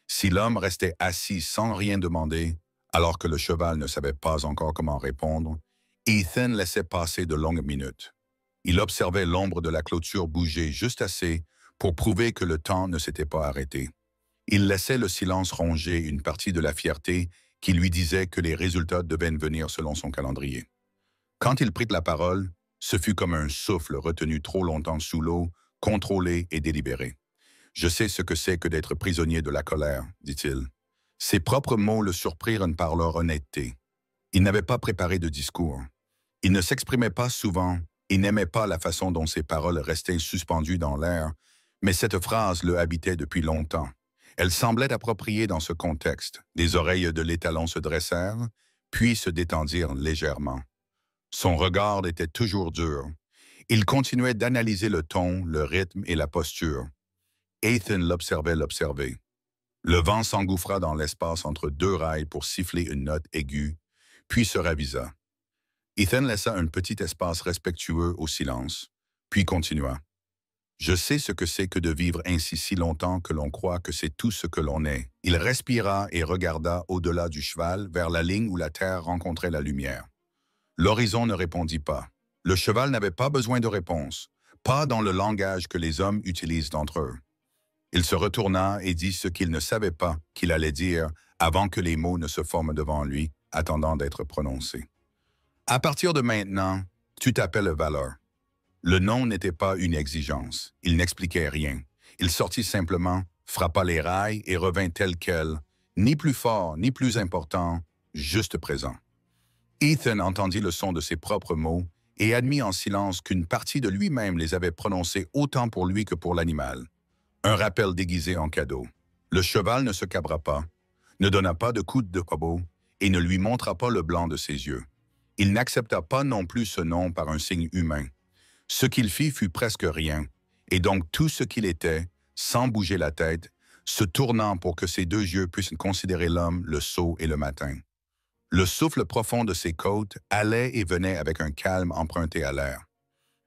Si l'homme restait assis sans rien demander, alors que le cheval ne savait pas encore comment répondre, Ethan laissait passer de longues minutes. Il observait l'ombre de la clôture bouger juste assez pour prouver que le temps ne s'était pas arrêté. Il laissait le silence ronger une partie de la fierté qui lui disait que les résultats devaient venir selon son calendrier. Quand il prit la parole, ce fut comme un souffle retenu trop longtemps sous l'eau, contrôlé et délibéré. « Je sais ce que c'est que d'être prisonnier de la colère, » dit-il. Ses propres mots le surprirent par leur honnêteté. Il n'avait pas préparé de discours. Il ne s'exprimait pas souvent et n'aimait pas la façon dont ses paroles restaient suspendues dans l'air, mais cette phrase le habitait depuis longtemps. Elle semblait appropriée dans ce contexte. Les oreilles de l'étalon se dressèrent, puis se détendirent légèrement. Son regard était toujours dur. Il continuait d'analyser le ton, le rythme et la posture. Ethan l'observait. Le vent s'engouffra dans l'espace entre deux rails pour siffler une note aiguë, puis se ravisa. Ethan laissa un petit espace respectueux au silence, puis continua. « Je sais ce que c'est que de vivre ainsi si longtemps que l'on croit que c'est tout ce que l'on est. » Il respira et regarda au-delà du cheval vers la ligne où la terre rencontrait la lumière. L'horizon ne répondit pas. Le cheval n'avait pas besoin de réponse, pas dans le langage que les hommes utilisent entre eux. Il se retourna et dit ce qu'il ne savait pas qu'il allait dire avant que les mots ne se forment devant lui, attendant d'être prononcés. « À partir de maintenant, tu t'appelles Valor. » Le nom n'était pas une exigence. Il n'expliquait rien. Il sortit simplement, frappa les rails et revint tel quel, ni plus fort, ni plus important, juste présent. Ethan entendit le son de ses propres mots et admit en silence qu'une partie de lui-même les avait prononcés autant pour lui que pour l'animal. Un rappel déguisé en cadeau. Le cheval ne se cabra pas, ne donna pas de coup de cabot et ne lui montra pas le blanc de ses yeux. Il n'accepta pas non plus ce nom par un signe humain. Ce qu'il fit fut presque rien, et donc tout ce qu'il était, sans bouger la tête, se tournant pour que ses deux yeux puissent considérer l'homme, le sceau et le matin. Le souffle profond de ses côtes allait et venait avec un calme emprunté à l'air.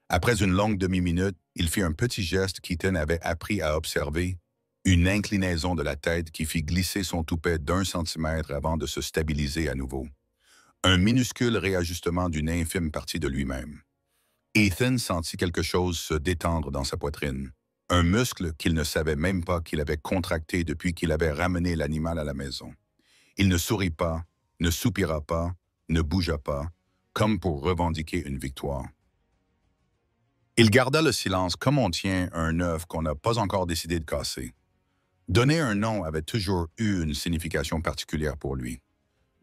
Après une longue demi-minute, il fit un petit geste qu'Ethan avait appris à observer, une inclinaison de la tête qui fit glisser son toupet d'1 centimètre avant de se stabiliser à nouveau. Un minuscule réajustement d'une infime partie de lui-même. Ethan sentit quelque chose se détendre dans sa poitrine, un muscle qu'il ne savait même pas qu'il avait contracté depuis qu'il avait ramené l'animal à la maison. Il ne sourit pas, ne soupira pas, ne bougea pas, comme pour revendiquer une victoire. Il garda le silence comme on tient un œuf qu'on n'a pas encore décidé de casser. Donner un nom avait toujours eu une signification particulière pour lui.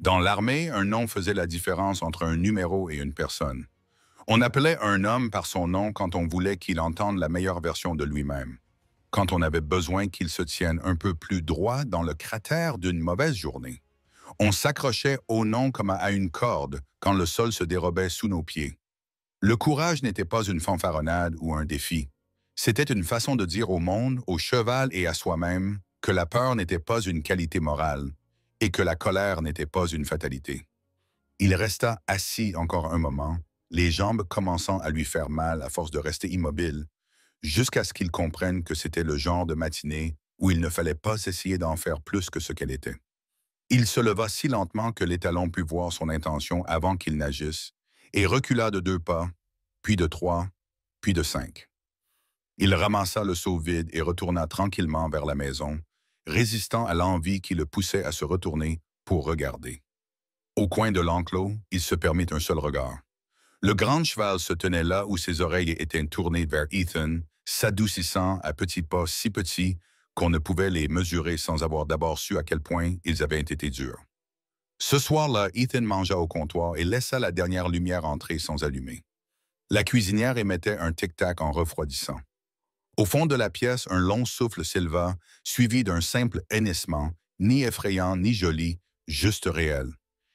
Dans l'armée, un nom faisait la différence entre un numéro et une personne. On appelait un homme par son nom quand on voulait qu'il entende la meilleure version de lui-même, quand on avait besoin qu'il se tienne un peu plus droit dans le cratère d'une mauvaise journée. On s'accrochait au nom comme à une corde quand le sol se dérobait sous nos pieds. Le courage n'était pas une fanfaronnade ou un défi. C'était une façon de dire au monde, au cheval et à soi-même que la peur n'était pas une qualité morale et que la colère n'était pas une fatalité. Il resta assis encore un moment, les jambes commençant à lui faire mal à force de rester immobile, jusqu'à ce qu'il comprenne que c'était le genre de matinée où il ne fallait pas essayer d'en faire plus que ce qu'elle était. Il se leva si lentement que l'étalon put voir son intention avant qu'il n'agisse, et recula de 2 pas, puis de 3, puis de 5. Il ramassa le seau vide et retourna tranquillement vers la maison, résistant à l'envie qui le poussait à se retourner pour regarder. Au coin de l'enclos, il se permit un seul regard. Le grand cheval se tenait là où ses oreilles étaient tournées vers Ethan, s'adoucissant à petits pas si petits qu'on ne pouvait les mesurer sans avoir d'abord su à quel point ils avaient été durs. Ce soir-là, Ethan mangea au comptoir et laissa la dernière lumière entrer sans allumer. La cuisinière émettait un tic-tac en refroidissant. Au fond de la pièce, un long souffle s'éleva, suivi d'un simple hennissement, ni effrayant ni joli, juste réel.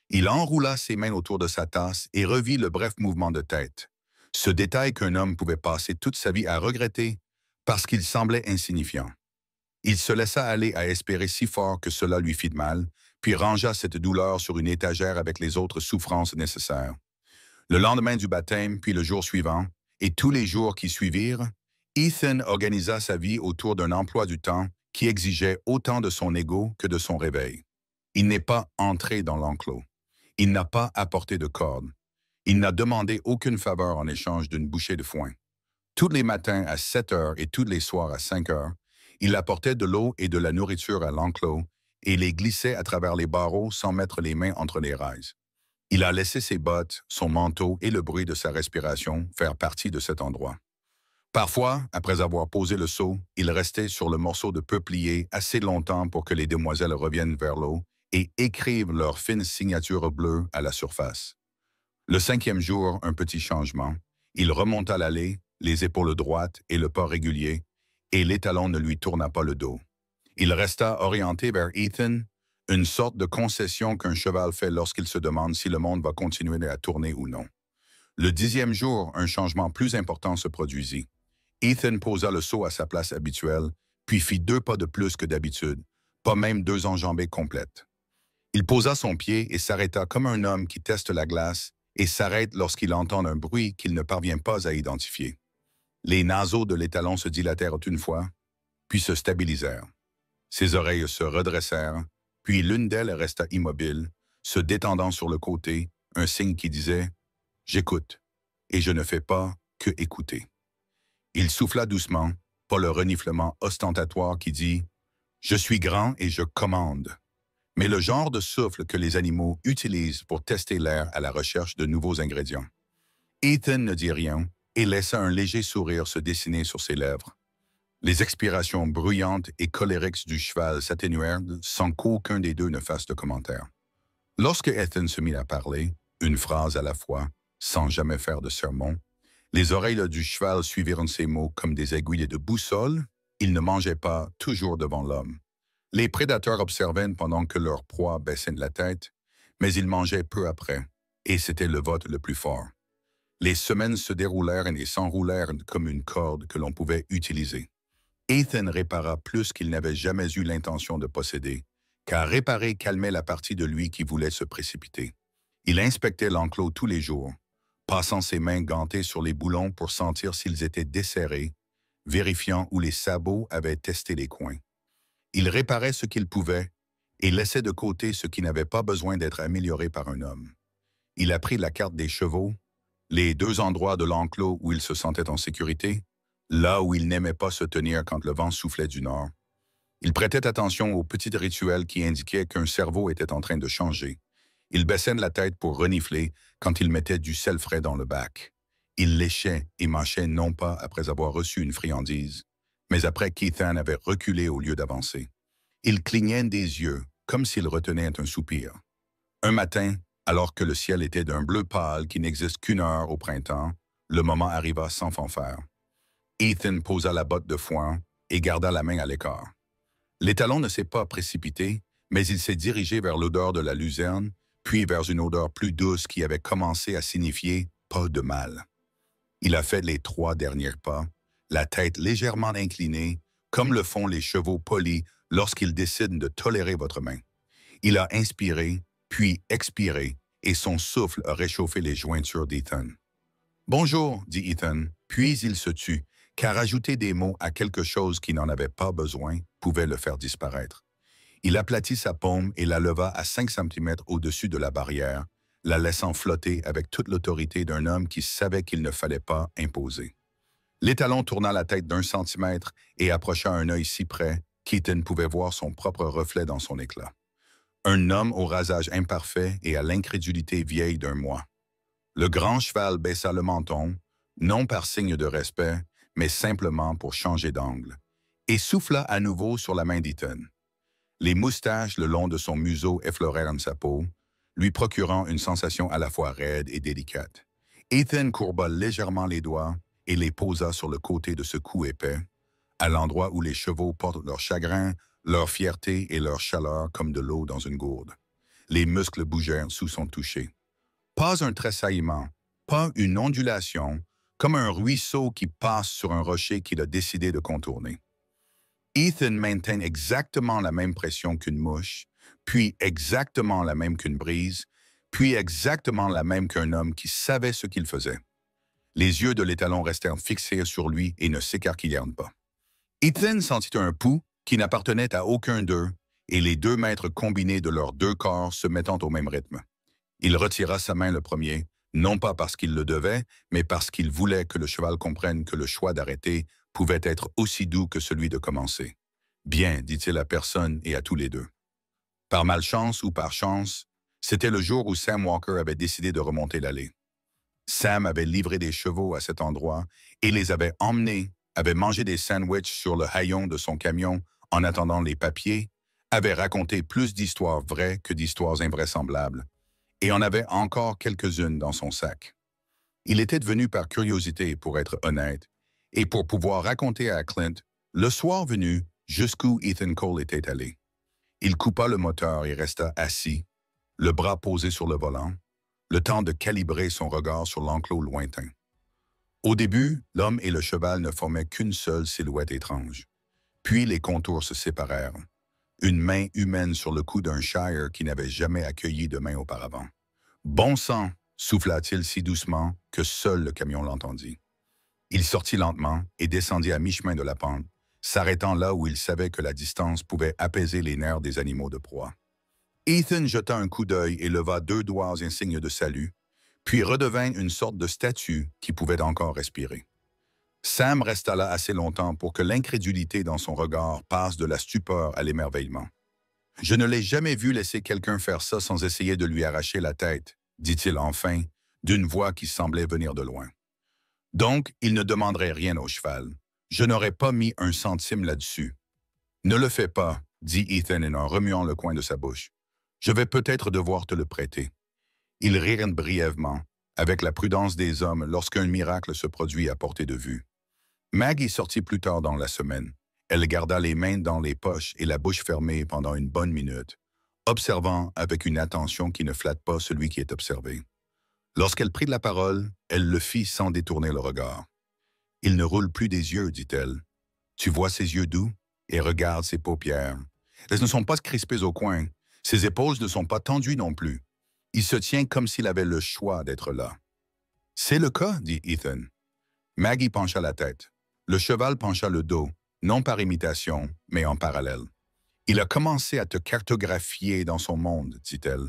Il enroula ses mains autour de sa tasse et revit le bref mouvement de tête. Ce détail qu'un homme pouvait passer toute sa vie à regretter parce qu'il semblait insignifiant. Il se laissa aller à espérer si fort que cela lui fit de mal, puis rangea cette douleur sur une étagère avec les autres souffrances nécessaires. Le lendemain du baptême, puis le jour suivant, et tous les jours qui suivirent, Ethan organisa sa vie autour d'un emploi du temps qui exigeait autant de son ego que de son réveil. Il n'est pas entré dans l'enclos. Il n'a pas apporté de corde. Il n'a demandé aucune faveur en échange d'une bouchée de foin. Tous les matins à 7 heures et tous les soirs à 5 heures, il apportait de l'eau et de la nourriture à l'enclos et les glissait à travers les barreaux sans mettre les mains entre les rails. Il a laissé ses bottes, son manteau et le bruit de sa respiration faire partie de cet endroit. Parfois, après avoir posé le seau, il restait sur le morceau de peuplier assez longtemps pour que les demoiselles reviennent vers l'eau et écrivent leur fine signature bleue à la surface. Le 5e jour, un petit changement. Il remonta l'allée, les épaules droites et le pas régulier, et l'étalon ne lui tourna pas le dos. Il resta orienté vers Ethan, une sorte de concession qu'un cheval fait lorsqu'il se demande si le monde va continuer à tourner ou non. Le 10e jour, un changement plus important se produisit. Ethan posa le seau à sa place habituelle, puis fit 2 pas de plus que d'habitude, pas même 2 enjambées complètes. Il posa son pied et s'arrêta comme un homme qui teste la glace et s'arrête lorsqu'il entend un bruit qu'il ne parvient pas à identifier. Les naseaux de l'étalon se dilatèrent une fois, puis se stabilisèrent. Ses oreilles se redressèrent, puis l'une d'elles resta immobile, se détendant sur le côté, un signe qui disait « J'écoute, et je ne fais pas que écouter ». Il souffla doucement, pas le reniflement ostentatoire qui dit « Je suis grand et je commande », mais le genre de souffle que les animaux utilisent pour tester l'air à la recherche de nouveaux ingrédients. Ethan ne dit rien et laissa un léger sourire se dessiner sur ses lèvres. Les expirations bruyantes et colériques du cheval s'atténuèrent sans qu'aucun des deux ne fasse de commentaire. Lorsque Ethan se mit à parler, une phrase à la fois, sans jamais faire de sermon, les oreilles du cheval suivirent ces mots comme des aiguilles de boussole. Il ne mangeait pas toujours devant l'homme. Les prédateurs observaient pendant que leur proie baissait la tête, mais ils mangeaient peu après, et c'était le vote le plus fort. Les semaines se déroulèrent et s'enroulèrent comme une corde que l'on pouvait utiliser. Ethan répara plus qu'il n'avait jamais eu l'intention de posséder, car réparer calmait la partie de lui qui voulait se précipiter. Il inspectait l'enclos tous les jours, passant ses mains gantées sur les boulons pour sentir s'ils étaient desserrés, vérifiant où les sabots avaient testé les coins. Il réparait ce qu'il pouvait et laissait de côté ce qui n'avait pas besoin d'être amélioré par un homme. Il apprit la carte des chevaux, les 2 endroits de l'enclos où il se sentait en sécurité, là où il n'aimait pas se tenir quand le vent soufflait du nord. Il prêtait attention aux petits rituels qui indiquaient qu'un cerveau était en train de changer. Il baissait la tête pour renifler quand il mettait du sel frais dans le bac. Il léchait et mâchait non pas après avoir reçu une friandise, mais après qu'Ethan avait reculé au lieu d'avancer. Il clignait des yeux, comme s'il retenait un soupir. Un matin, Alors que le ciel était d'un bleu pâle qui n'existe qu'une heure au printemps, le moment arriva sans fanfare. Ethan posa la botte de foin et garda la main à l'écart. L'étalon ne s'est pas précipité, mais il s'est dirigé vers l'odeur de la luzerne, puis vers une odeur plus douce qui avait commencé à signifier « pas de mal ». Il a fait les 3 derniers pas, la tête légèrement inclinée, comme le font les chevaux polis lorsqu'ils décident de tolérer votre main. Il a inspiré, puis expiré, et son souffle a réchauffé les jointures d'Ethan. « Bonjour », dit Ethan, puis il se tut, car ajouter des mots à quelque chose qui n'en avait pas besoin pouvait le faire disparaître. Il aplatit sa paume et la leva à 5 cm au-dessus de la barrière, la laissant flotter avec toute l'autorité d'un homme qui savait qu'il ne fallait pas imposer. L'étalon tourna la tête d'1 centimètre et approcha un œil si près qu'Ethan pouvait voir son propre reflet dans son éclat. Un homme au rasage imparfait et à l'incrédulité vieille d'un mois. Le grand cheval baissa le menton, non par signe de respect, mais simplement pour changer d'angle, et souffla à nouveau sur la main d'Ethan. Les moustaches le long de son museau effleurèrent sa peau, lui procurant une sensation à la fois raide et délicate. Ethan courba légèrement les doigts et les posa sur le côté de ce cou épais, à l'endroit où les chevaux portent leur chagrin, leur fierté et leur chaleur comme de l'eau dans une gourde. Les muscles bougèrent sous son toucher. Pas un tressaillement, pas une ondulation, comme un ruisseau qui passe sur un rocher qu'il a décidé de contourner. Ethan maintint exactement la même pression qu'une mouche, puis exactement la même qu'une brise, puis exactement la même qu'un homme qui savait ce qu'il faisait. Les yeux de l'étalon restèrent fixés sur lui et ne s'écarquillèrent pas. Ethan sentit un pouls qui n'appartenait à aucun d'eux, et les 2 mètres combinés de leurs 2 corps se mettant au même rythme. Il retira sa main le premier, non pas parce qu'il le devait, mais parce qu'il voulait que le cheval comprenne que le choix d'arrêter pouvait être aussi doux que celui de commencer. « Bien », dit-il à personne et à tous les deux. Par malchance ou par chance, c'était le jour où Sam Walker avait décidé de remonter l'allée. Sam avait livré des chevaux à cet endroit et les avait emmenés, avait mangé des sandwichs sur le haillon de son camion en attendant les papiers, avait raconté plus d'histoires vraies que d'histoires invraisemblables, et en avait encore quelques-unes dans son sac. Il était venu par curiosité, pour être honnête, et pour pouvoir raconter à Clint, le soir venu, jusqu'où Ethan Cole était allé. Il coupa le moteur et resta assis, le bras posé sur le volant, le temps de calibrer son regard sur l'enclos lointain. Au début, l'homme et le cheval ne formaient qu'une seule silhouette étrange. Puis les contours se séparèrent. Une main humaine sur le cou d'un Shire qui n'avait jamais accueilli de main auparavant. « Bon sang !» souffla-t-il si doucement que seul le camion l'entendit. Il sortit lentement et descendit à mi-chemin de la pente, s'arrêtant là où il savait que la distance pouvait apaiser les nerfs des animaux de proie. Ethan jeta un coup d'œil et leva 2 doigts en signe de salut, puis redevint une sorte de statue qui pouvait encore respirer. Sam resta là assez longtemps pour que l'incrédulité dans son regard passe de la stupeur à l'émerveillement. « Je ne l'ai jamais vu laisser quelqu'un faire ça sans essayer de lui arracher la tête », dit-il enfin, d'une voix qui semblait venir de loin. « Donc, il ne demanderait rien au cheval. Je n'aurais pas mis 1 centime là-dessus. »« Ne le fais pas, » dit Ethan en remuant le coin de sa bouche. « Je vais peut-être devoir te le prêter. » Ils rirent brièvement, avec la prudence des hommes lorsqu'un miracle se produit à portée de vue. Maggie sortit plus tard dans la semaine. Elle garda les mains dans les poches et la bouche fermée pendant une bonne minute, observant avec une attention qui ne flatte pas celui qui est observé. Lorsqu'elle prit la parole, elle le fit sans détourner le regard. « Il ne roule plus des yeux, dit-elle. Tu vois ses yeux doux et regarde ses paupières. Elles ne sont pas crispées au coin. Ses épaules ne sont pas tendues non plus. Il se tient comme s'il avait le choix d'être là. »« C'est le cas, » dit Ethan. Maggie pencha la tête. Le cheval pencha le dos, non par imitation, mais en parallèle. « Il a commencé à te cartographier dans son monde, dit-elle.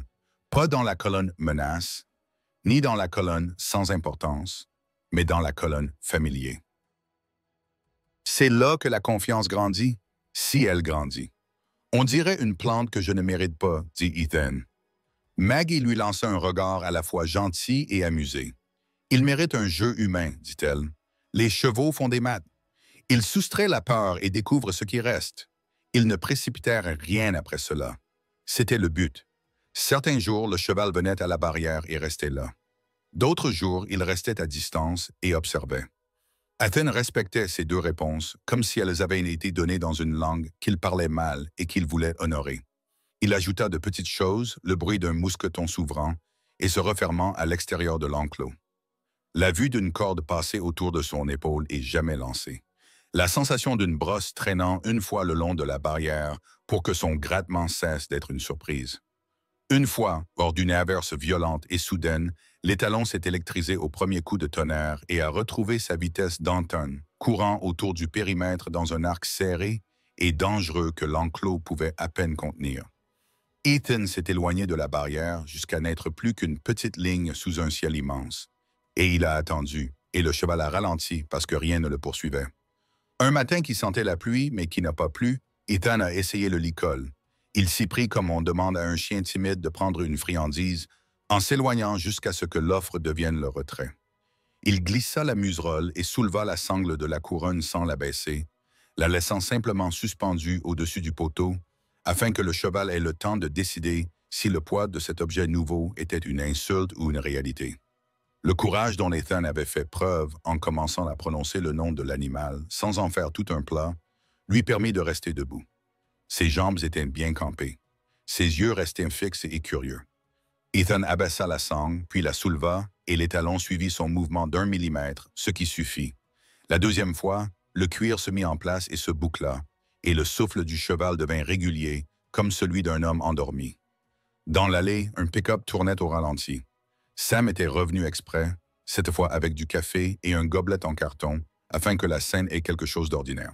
Pas dans la colonne « menace », ni dans la colonne « sans importance », mais dans la colonne « familier ». C'est là que la confiance grandit, si elle grandit. On dirait une plante que je ne mérite pas, dit Ethan. Maggie lui lança un regard à la fois gentil et amusé. Il mérite un jeu humain, dit-elle. Les chevaux font des maths. Ils soustraient la peur et découvrent ce qui reste. Ils ne précipitèrent rien après cela. C'était le but. Certains jours, le cheval venait à la barrière et restait là. D'autres jours, il restait à distance et observait. Ethan respectait ces deux réponses, comme si elles avaient été données dans une langue qu'il parlait mal et qu'il voulait honorer. Il ajouta de petites choses, le bruit d'un mousqueton s'ouvrant et se refermant à l'extérieur de l'enclos. La vue d'une corde passer autour de son épaule et jamais lancée. La sensation d'une brosse traînant une fois le long de la barrière pour que son grattement cesse d'être une surprise. Une fois, hors d'une averse violente et soudaine, l'étalon s'est électrisé au premier coup de tonnerre et a retrouvé sa vitesse d'Anton, courant autour du périmètre dans un arc serré et dangereux que l'enclos pouvait à peine contenir. Ethan s'est éloigné de la barrière jusqu'à n'être plus qu'une petite ligne sous un ciel immense. Et il a attendu, et le cheval a ralenti parce que rien ne le poursuivait. Un matin qui sentait la pluie, mais qui n'a pas plu, Ethan a essayé le licol. Il s'y prit comme on demande à un chien timide de prendre une friandise, en s'éloignant jusqu'à ce que l'offre devienne le retrait. Il glissa la muserolle et souleva la sangle de la couronne sans la baisser, la laissant simplement suspendue au-dessus du poteau, afin que le cheval ait le temps de décider si le poids de cet objet nouveau était une insulte ou une réalité. Le courage dont Ethan avait fait preuve en commençant à prononcer le nom de l'animal, sans en faire tout un plat, lui permit de rester debout. Ses jambes étaient bien campées. Ses yeux restaient fixes et curieux. Ethan abaissa la sangle, puis la souleva, et l'étalon suivit son mouvement d'1 millimètre, ce qui suffit. La deuxième fois, le cuir se mit en place et se boucla, et le souffle du cheval devint régulier, comme celui d'un homme endormi. Dans l'allée, un pick-up tournait au ralenti. Sam était revenu exprès, cette fois avec du café et un gobelet en carton, afin que la scène ait quelque chose d'ordinaire.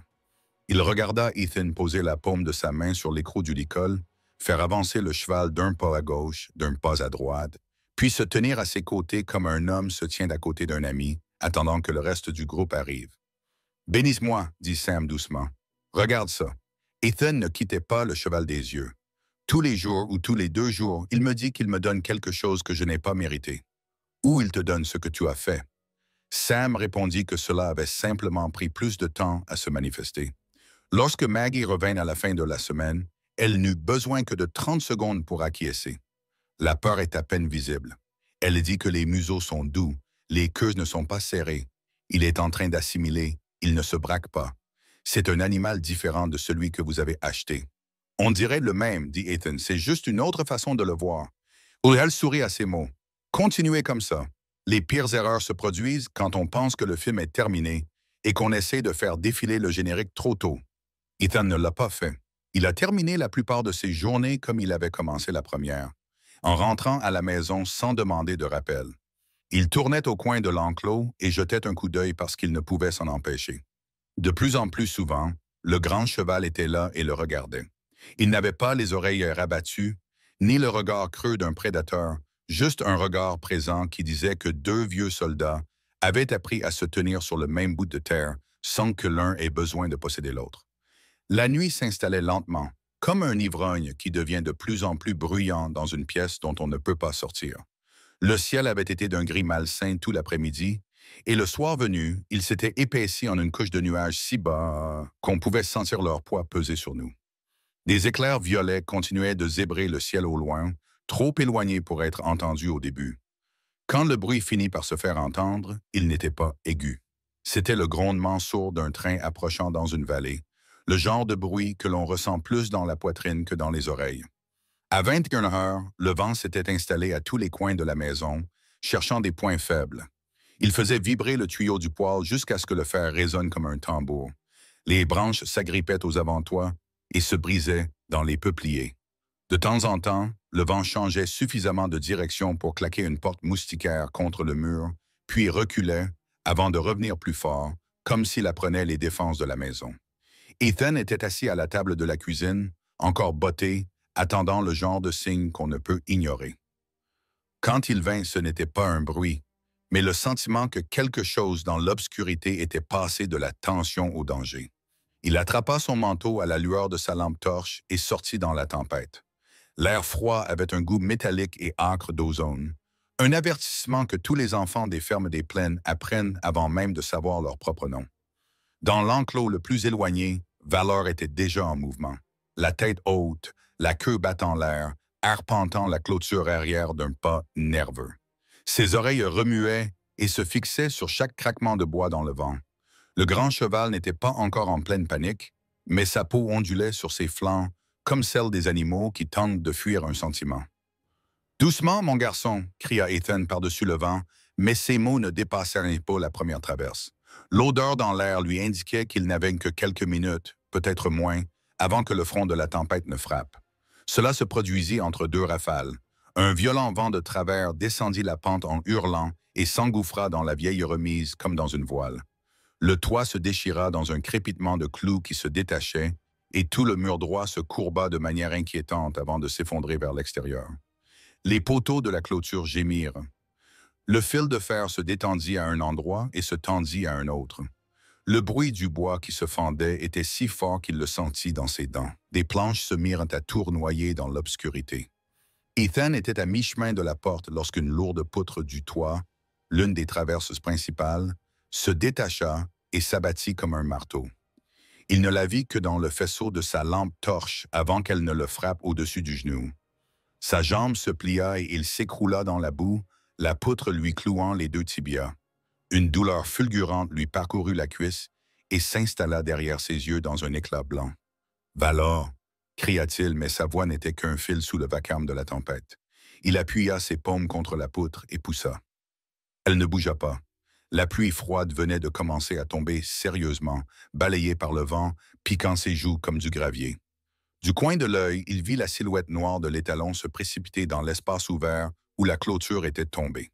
Il regarda Ethan poser la paume de sa main sur l'écrou du licol, faire avancer le cheval d'un pas à gauche, d'un pas à droite, puis se tenir à ses côtés comme un homme se tient à côté d'un ami, attendant que le reste du groupe arrive. « Bénisse-moi, dit Sam doucement. Regarde ça. » Ethan ne quittait pas le cheval des yeux. Tous les jours ou tous les 2 jours, il me dit qu'il me donne quelque chose que je n'ai pas mérité. Ou il te donne ce que tu as fait. Sam répondit que cela avait simplement pris plus de temps à se manifester. Lorsque Maggie revint à la fin de la semaine, elle n'eut besoin que de 30 secondes pour acquiescer. La peur est à peine visible. Elle dit que les museaux sont doux, les queues ne sont pas serrées. Il est en train d'assimiler, il ne se braque pas. C'est un animal différent de celui que vous avez acheté. On dirait le même, dit Ethan, c'est juste une autre façon de le voir. Elle sourit à ces mots. Continuez comme ça. Les pires erreurs se produisent quand on pense que le film est terminé et qu'on essaie de faire défiler le générique trop tôt. Ethan ne l'a pas fait. Il a terminé la plupart de ses journées comme il avait commencé la première, en rentrant à la maison sans demander de rappel. Il tournait au coin de l'enclos et jetait un coup d'œil parce qu'il ne pouvait s'en empêcher. De plus en plus souvent, le grand cheval était là et le regardait. Il n'avait pas les oreilles rabattues, ni le regard creux d'un prédateur, juste un regard présent qui disait que 2 vieux soldats avaient appris à se tenir sur le même bout de terre sans que l'un ait besoin de posséder l'autre. La nuit s'installait lentement, comme un ivrogne qui devient de plus en plus bruyant dans une pièce dont on ne peut pas sortir. Le ciel avait été d'un gris malsain tout l'après-midi, et le soir venu, il s'était épaissi en une couche de nuages si bas qu'on pouvait sentir leur poids peser sur nous. Des éclairs violets continuaient de zébrer le ciel au loin, trop éloignés pour être entendus au début. Quand le bruit finit par se faire entendre, il n'était pas aigu. C'était le grondement sourd d'un train approchant dans une vallée, le genre de bruit que l'on ressent plus dans la poitrine que dans les oreilles. À 21 heures, le vent s'était installé à tous les coins de la maison, cherchant des points faibles. Il faisait vibrer le tuyau du poêle jusqu'à ce que le fer résonne comme un tambour. Les branches s'agrippaient aux avant-toits et se brisaient dans les peupliers. De temps en temps, le vent changeait suffisamment de direction pour claquer une porte moustiquaire contre le mur, puis reculait avant de revenir plus fort, comme s'il apprenait les défenses de la maison. Ethan était assis à la table de la cuisine, encore botté, attendant le genre de signe qu'on ne peut ignorer. Quand il vint, ce n'était pas un bruit, mais le sentiment que quelque chose dans l'obscurité était passé de la tension au danger. Il attrapa son manteau à la lueur de sa lampe torche et sortit dans la tempête. L'air froid avait un goût métallique et âcre d'ozone, un avertissement que tous les enfants des fermes des plaines apprennent avant même de savoir leur propre nom. Dans l'enclos le plus éloigné, Valor était déjà en mouvement, la tête haute, la queue battant l'air, arpentant la clôture arrière d'un pas nerveux. Ses oreilles remuaient et se fixaient sur chaque craquement de bois dans le vent. Le grand cheval n'était pas encore en pleine panique, mais sa peau ondulait sur ses flancs comme celle des animaux qui tentent de fuir un sentiment. « Doucement, mon garçon !» cria Ethan par-dessus le vent, mais ses mots ne dépassèrent pas la première traverse. L'odeur dans l'air lui indiquait qu'il n'avait que quelques minutes, peut-être moins, avant que le front de la tempête ne frappe. Cela se produisit entre deux rafales. Un violent vent de travers descendit la pente en hurlant et s'engouffra dans la vieille remise comme dans une voile. Le toit se déchira dans un crépitement de clous qui se détachaient et tout le mur droit se courba de manière inquiétante avant de s'effondrer vers l'extérieur. Les poteaux de la clôture gémirent. Le fil de fer se détendit à un endroit et se tendit à un autre. Le bruit du bois qui se fendait était si fort qu'il le sentit dans ses dents. Des planches se mirent à tournoyer dans l'obscurité. Ethan était à mi-chemin de la porte lorsqu'une lourde poutre du toit, l'une des traverses principales, se détacha et s'abattit comme un marteau. Il ne la vit que dans le faisceau de sa lampe torche avant qu'elle ne le frappe au-dessus du genou. Sa jambe se plia et il s'écroula dans la boue, la poutre lui clouant les deux tibias. Une douleur fulgurante lui parcourut la cuisse et s'installa derrière ses yeux dans un éclat blanc. « Valor !» cria-t-il, mais sa voix n'était qu'un fil sous le vacarme de la tempête. Il appuya ses paumes contre la poutre et poussa. Elle ne bougea pas. La pluie froide venait de commencer à tomber sérieusement, balayée par le vent, piquant ses joues comme du gravier. Du coin de l'œil, il vit la silhouette noire de l'étalon se précipiter dans l'espace ouvert où la clôture était tombée.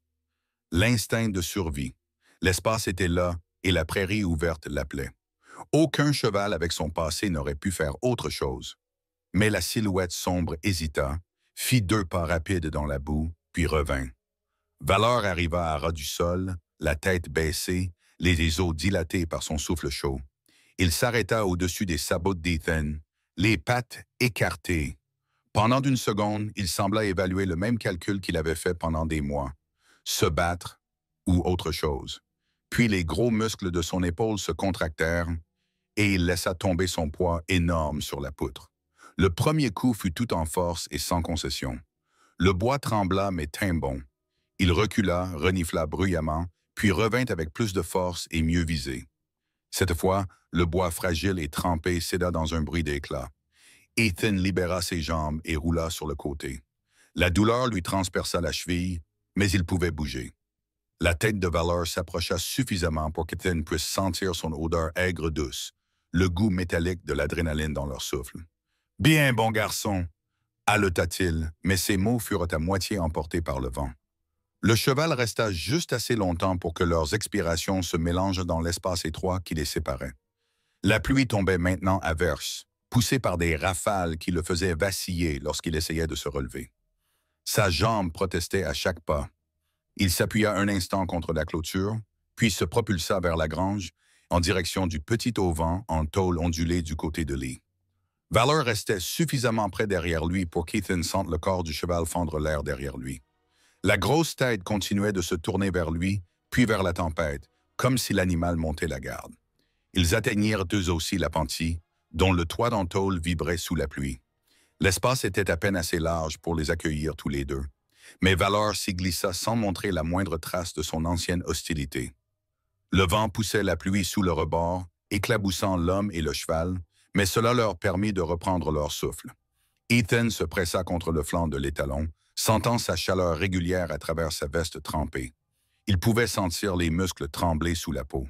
L'instinct de survie. L'espace était là et la prairie ouverte l'appelait. Aucun cheval avec son passé n'aurait pu faire autre chose. Mais la silhouette sombre hésita, fit 2 pas rapides dans la boue, puis revint. Valor arriva à ras du sol, la tête baissée, les os dilatés par son souffle chaud. Il s'arrêta au-dessus des sabots d'Ethan, les pattes écartées. Pendant une seconde, il sembla évaluer le même calcul qu'il avait fait pendant des mois. Se battre ou autre chose. Puis les gros muscles de son épaule se contractèrent et il laissa tomber son poids énorme sur la poutre. Le premier coup fut tout en force et sans concession. Le bois trembla mais tint bon. Il recula, renifla bruyamment, puis revint avec plus de force et mieux visé. Cette fois, le bois fragile et trempé céda dans un bruit d'éclat. Ethan libéra ses jambes et roula sur le côté. La douleur lui transperça la cheville, mais il pouvait bouger. La tête de Valor s'approcha suffisamment pour qu'Ethan puisse sentir son odeur aigre douce, le goût métallique de l'adrénaline dans leur souffle. « Bien, bon garçon !» haleta-t-il, mais ses mots furent à moitié emportés par le vent. Le cheval resta juste assez longtemps pour que leurs expirations se mélangent dans l'espace étroit qui les séparait. La pluie tombait maintenant à verse, poussée par des rafales qui le faisaient vaciller lorsqu'il essayait de se relever. Sa jambe protestait à chaque pas. Il s'appuya un instant contre la clôture, puis se propulsa vers la grange, en direction du petit auvent en tôle ondulée du côté de Lee. Valor restait suffisamment près derrière lui pour qu'Ethan sente le corps du cheval fendre l'air derrière lui. La grosse tête continuait de se tourner vers lui, puis vers la tempête, comme si l'animal montait la garde. Ils atteignirent eux aussi l'appentis, dont le toit en tôle vibrait sous la pluie. L'espace était à peine assez large pour les accueillir tous les deux, mais Valor s'y glissa sans montrer la moindre trace de son ancienne hostilité. Le vent poussait la pluie sous le rebord, éclaboussant l'homme et le cheval, mais cela leur permit de reprendre leur souffle. Ethan se pressa contre le flanc de l'étalon, sentant sa chaleur régulière à travers sa veste trempée. Il pouvait sentir les muscles trembler sous la peau.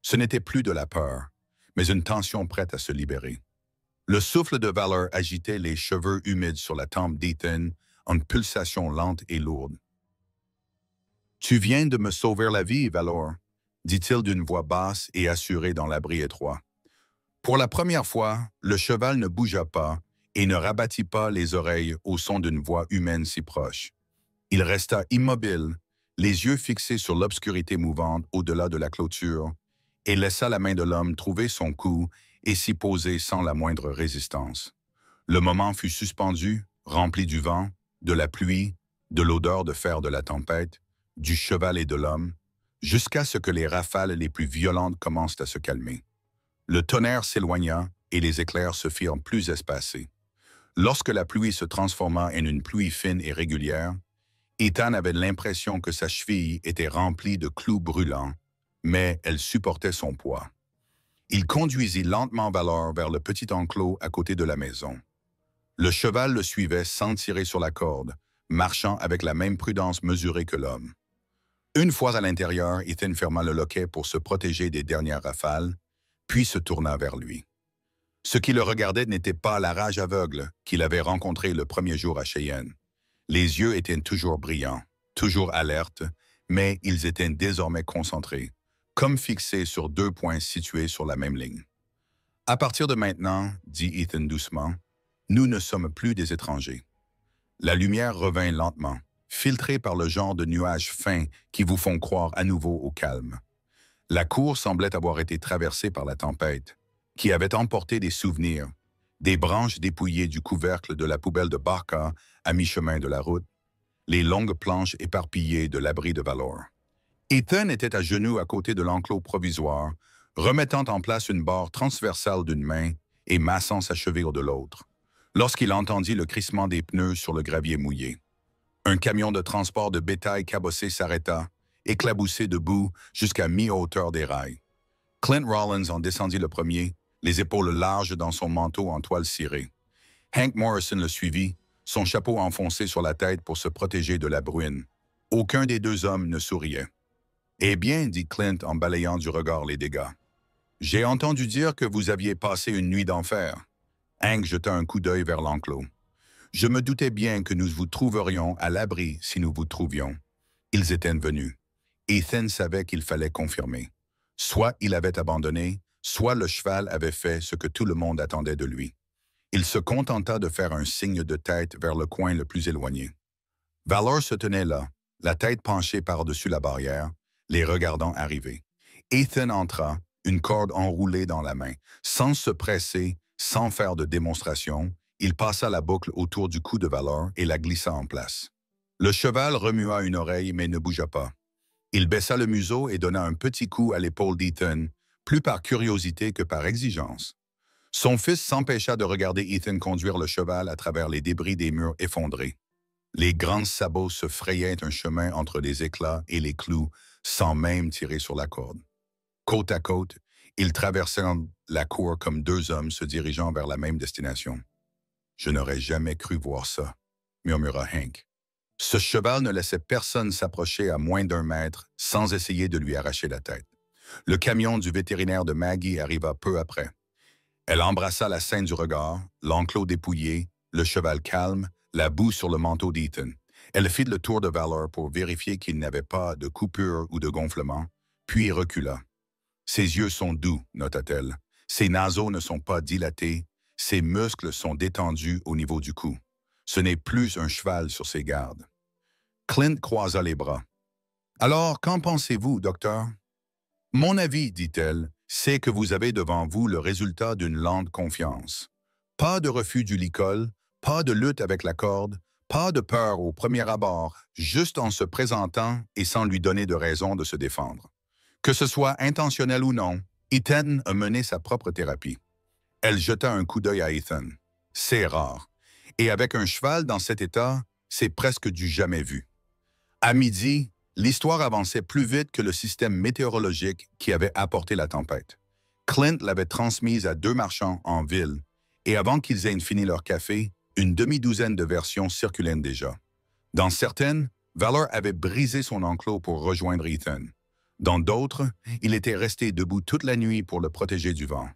Ce n'était plus de la peur, mais une tension prête à se libérer. Le souffle de Valor agitait les cheveux humides sur la tempe d'Ethan en pulsation lente et lourde. « Tu viens de me sauver la vie, Valor », dit-il d'une voix basse et assurée dans l'abri étroit. Pour la première fois, le cheval ne bougea pas et ne rabattit pas les oreilles au son d'une voix humaine si proche. Il resta immobile, les yeux fixés sur l'obscurité mouvante au-delà de la clôture, et laissa la main de l'homme trouver son cou et s'y poser sans la moindre résistance. Le moment fut suspendu, rempli du vent, de la pluie, de l'odeur de fer de la tempête, du cheval et de l'homme, jusqu'à ce que les rafales les plus violentes commencent à se calmer. Le tonnerre s'éloigna et les éclairs se firent plus espacés. Lorsque la pluie se transforma en une pluie fine et régulière, Ethan avait l'impression que sa cheville était remplie de clous brûlants, mais elle supportait son poids. Il conduisit lentement Valor vers le petit enclos à côté de la maison. Le cheval le suivait sans tirer sur la corde, marchant avec la même prudence mesurée que l'homme. Une fois à l'intérieur, Ethan ferma le loquet pour se protéger des dernières rafales, puis se tourna vers lui. Ce qui le regardait n'était pas la rage aveugle qu'il avait rencontrée le premier jour à Cheyenne. Les yeux étaient toujours brillants, toujours alertes, mais ils étaient désormais concentrés, comme fixés sur deux points situés sur la même ligne. « À partir de maintenant, dit Ethan doucement, nous ne sommes plus des étrangers. » La lumière revint lentement, filtrée par le genre de nuages fins qui vous font croire à nouveau au calme. La cour semblait avoir été traversée par la tempête, qui avait emporté des souvenirs, des branches dépouillées du couvercle de la poubelle de Barca à mi-chemin de la route, les longues planches éparpillées de l'abri de Valor. Ethan était à genoux à côté de l'enclos provisoire, remettant en place une barre transversale d'une main et massant sa cheville de l'autre, lorsqu'il entendit le crissement des pneus sur le gravier mouillé. Un camion de transport de bétail cabossé s'arrêta, éclaboussé de boue jusqu'à mi-hauteur des rails. Clint Rollins en descendit le premier, les épaules larges dans son manteau en toile cirée. Hank Morrison le suivit, son chapeau enfoncé sur la tête pour se protéger de la bruine. Aucun des deux hommes ne souriait. « Eh bien, dit Clint en balayant du regard les dégâts. « J'ai entendu dire que vous aviez passé une nuit d'enfer. » Hank jeta un coup d'œil vers l'enclos. « Je me doutais bien que nous vous trouverions à l'abri si nous vous trouvions. » Ils étaient venus. Ethan savait qu'il fallait confirmer. Soit il avait abandonné, soit le cheval avait fait ce que tout le monde attendait de lui. Il se contenta de faire un signe de tête vers le coin le plus éloigné. Valor se tenait là, la tête penchée par-dessus la barrière, les regardant arriver. Ethan entra, une corde enroulée dans la main. Sans se presser, sans faire de démonstration, il passa la boucle autour du cou de Valor et la glissa en place. Le cheval remua une oreille mais ne bougea pas. Il baissa le museau et donna un petit coup à l'épaule d'Ethan, plus par curiosité que par exigence. Son fils s'empêcha de regarder Ethan conduire le cheval à travers les débris des murs effondrés. Les grands sabots se frayaient un chemin entre les éclats et les clous, sans même tirer sur la corde. Côte à côte, ils traversèrent la cour comme deux hommes se dirigeant vers la même destination. « Je n'aurais jamais cru voir ça, » murmura Hank. Ce cheval ne laissait personne s'approcher à moins d'1 mètre sans essayer de lui arracher la tête. Le camion du vétérinaire de Maggie arriva peu après. Elle embrassa la scène du regard, l'enclos dépouillé, le cheval calme, la boue sur le manteau d'Ethan. Elle fit le tour de Valor pour vérifier qu'il n'avait pas de coupure ou de gonflement, puis recula. « Ses yeux sont doux, nota-t-elle. Ses naseaux ne sont pas dilatés, ses muscles sont détendus au niveau du cou. Ce n'est plus un cheval sur ses gardes. » Clint croisa les bras. « Alors, qu'en pensez-vous, docteur? » « Mon avis, dit-elle, c'est que vous avez devant vous le résultat d'une lente confiance. Pas de refus du licol, pas de lutte avec la corde, pas de peur au premier abord, juste en se présentant et sans lui donner de raison de se défendre. Que ce soit intentionnel ou non, Ethan a mené sa propre thérapie. » Elle jeta un coup d'œil à Ethan. « C'est rare. Et avec un cheval dans cet état, c'est presque du jamais vu. » À midi, l'histoire avançait plus vite que le système météorologique qui avait apporté la tempête. Clint l'avait transmise à 2 marchands en ville, et avant qu'ils aient fini leur café, une demi-douzaine de versions circulaient déjà. Dans certaines, Valor avait brisé son enclos pour rejoindre Ethan. Dans d'autres, il était resté debout toute la nuit pour le protéger du vent.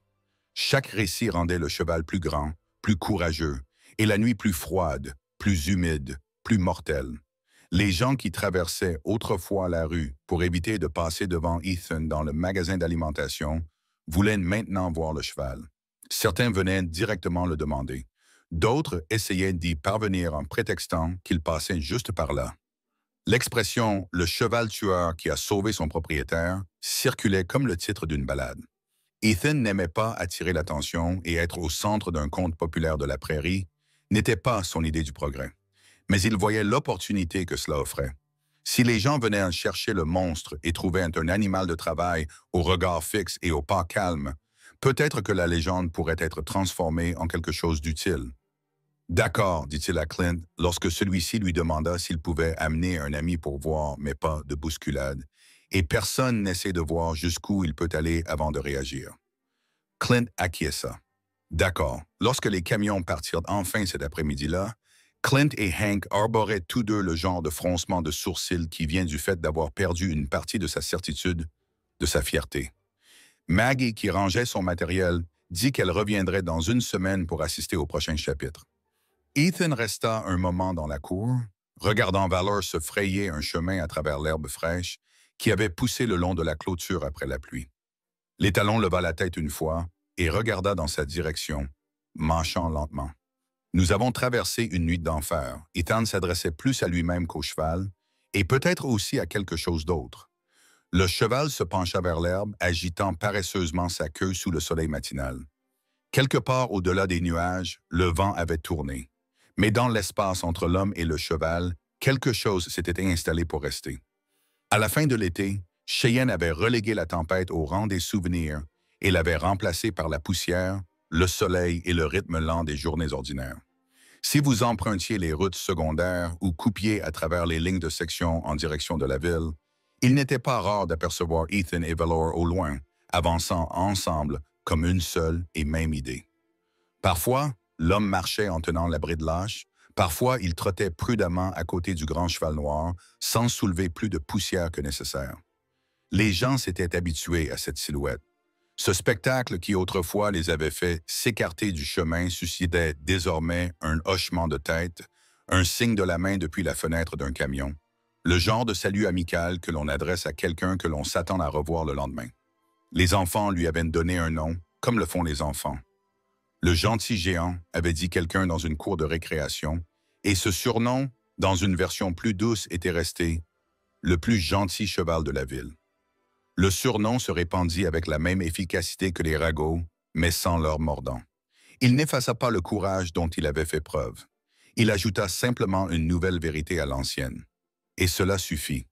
Chaque récit rendait le cheval plus grand, plus courageux, et la nuit plus froide, plus humide, plus mortelle. Les gens qui traversaient autrefois la rue pour éviter de passer devant Ethan dans le magasin d'alimentation voulaient maintenant voir le cheval. Certains venaient directement le demander. D'autres essayaient d'y parvenir en prétextant qu'il passait juste par là. L'expression « le cheval tueur qui a sauvé son propriétaire » circulait comme le titre d'une ballade. Ethan n'aimait pas attirer l'attention et être au centre d'un conte populaire de la prairie n'était pas son idée du progrès. Mais il voyait l'opportunité que cela offrait. Si les gens venaient chercher le monstre et trouvaient un animal de travail au regard fixe et au pas calme, peut-être que la légende pourrait être transformée en quelque chose d'utile. D'accord, dit-il à Clint lorsque celui-ci lui demanda s'il pouvait amener un ami pour voir, mais pas de bousculade, et personne n'essaie de voir jusqu'où il peut aller avant de réagir. Clint acquiesça. D'accord. Lorsque les camions partirent enfin cet après-midi-là, Clint et Hank arboraient tous deux le genre de froncement de sourcils qui vient du fait d'avoir perdu une partie de sa certitude, de sa fierté. Maggie, qui rangeait son matériel, dit qu'elle reviendrait dans une semaine pour assister au prochain chapitre. Ethan resta un moment dans la cour, regardant Valor se frayer un chemin à travers l'herbe fraîche qui avait poussé le long de la clôture après la pluie. L'étalon leva la tête une fois et regarda dans sa direction, marchant lentement. Nous avons traversé une nuit d'enfer. Ethan s'adressait plus à lui-même qu'au cheval, et peut-être aussi à quelque chose d'autre. Le cheval se pencha vers l'herbe, agitant paresseusement sa queue sous le soleil matinal. Quelque part au-delà des nuages, le vent avait tourné. Mais dans l'espace entre l'homme et le cheval, quelque chose s'était installé pour rester. À la fin de l'été, Cheyenne avait relégué la tempête au rang des souvenirs et l'avait remplacée par la poussière, le soleil et le rythme lent des journées ordinaires. Si vous empruntiez les routes secondaires ou coupiez à travers les lignes de section en direction de la ville, il n'était pas rare d'apercevoir Ethan et Valor au loin, avançant ensemble comme une seule et même idée. Parfois, l'homme marchait en tenant la bride lâche, parfois il trottait prudemment à côté du grand cheval noir, sans soulever plus de poussière que nécessaire. Les gens s'étaient habitués à cette silhouette. Ce spectacle qui autrefois les avait fait s'écarter du chemin suscitait désormais un hochement de tête, un signe de la main depuis la fenêtre d'un camion, le genre de salut amical que l'on adresse à quelqu'un que l'on s'attend à revoir le lendemain. Les enfants lui avaient donné un nom, comme le font les enfants. Le gentil géant avait dit quelqu'un dans une cour de récréation, et ce surnom, dans une version plus douce, était resté « le plus gentil cheval de la ville ». Le surnom se répandit avec la même efficacité que les ragots, mais sans leur mordant. Il n'effaça pas le courage dont il avait fait preuve. Il ajouta simplement une nouvelle vérité à l'ancienne. Et cela suffit.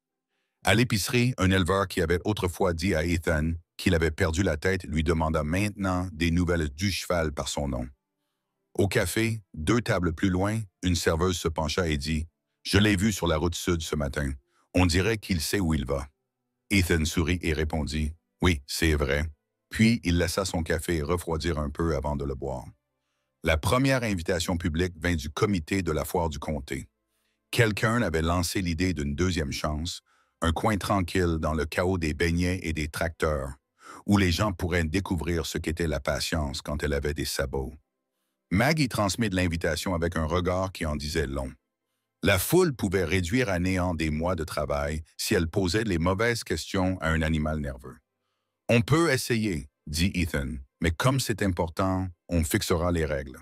À l'épicerie, un éleveur qui avait autrefois dit à Ethan qu'il avait perdu la tête lui demanda maintenant des nouvelles du cheval par son nom. Au café, 2 tables plus loin, une serveuse se pencha et dit « Je l'ai vu sur la route sud ce matin. On dirait qu'il sait où il va. » Ethan sourit et répondit « Oui, c'est vrai. » Puis il laissa son café refroidir un peu avant de le boire. La première invitation publique vint du comité de la foire du comté. Quelqu'un avait lancé l'idée d'une deuxième chance, un coin tranquille dans le chaos des beignets et des tracteurs, où les gens pourraient découvrir ce qu'était la patience quand elle avait des sabots. Maggie transmet de l'invitation avec un regard qui en disait long. La foule pouvait réduire à néant des mois de travail si elle posait les mauvaises questions à un animal nerveux. « On peut essayer, » dit Ethan, « mais comme c'est important, on fixera les règles. »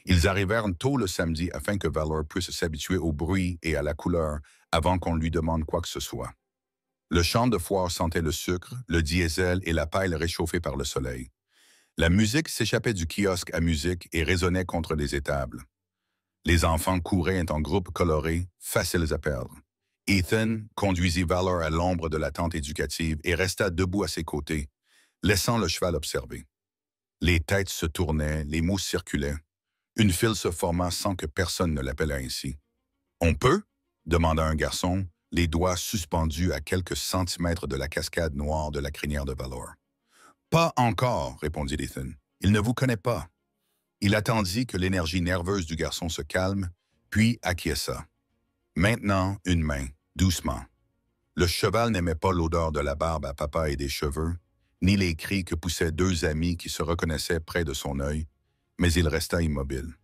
Ils arrivèrent tôt le samedi afin que Valor puisse s'habituer au bruit et à la couleur avant qu'on lui demande quoi que ce soit. Le champ de foire sentait le sucre, le diesel et la paille réchauffée par le soleil. La musique s'échappait du kiosque à musique et résonnait contre les étables. Les enfants couraient en groupes colorés, faciles à perdre. Ethan conduisit Valor à l'ombre de la tente éducative et resta debout à ses côtés, laissant le cheval observer. Les têtes se tournaient, les mots circulaient. Une file se forma sans que personne ne l'appelât ainsi. « On peut ?» demanda un garçon, les doigts suspendus à quelques centimètres de la cascade noire de la crinière de Valor. « Pas encore, » répondit Ethan. « Il ne vous connaît pas. » Il attendit que l'énergie nerveuse du garçon se calme, puis acquiesça. Maintenant, une main, doucement. Le cheval n'aimait pas l'odeur de la barbe à papa et des cheveux, ni les cris que poussaient 2 amis qui se reconnaissaient près de son œil, mais il resta immobile.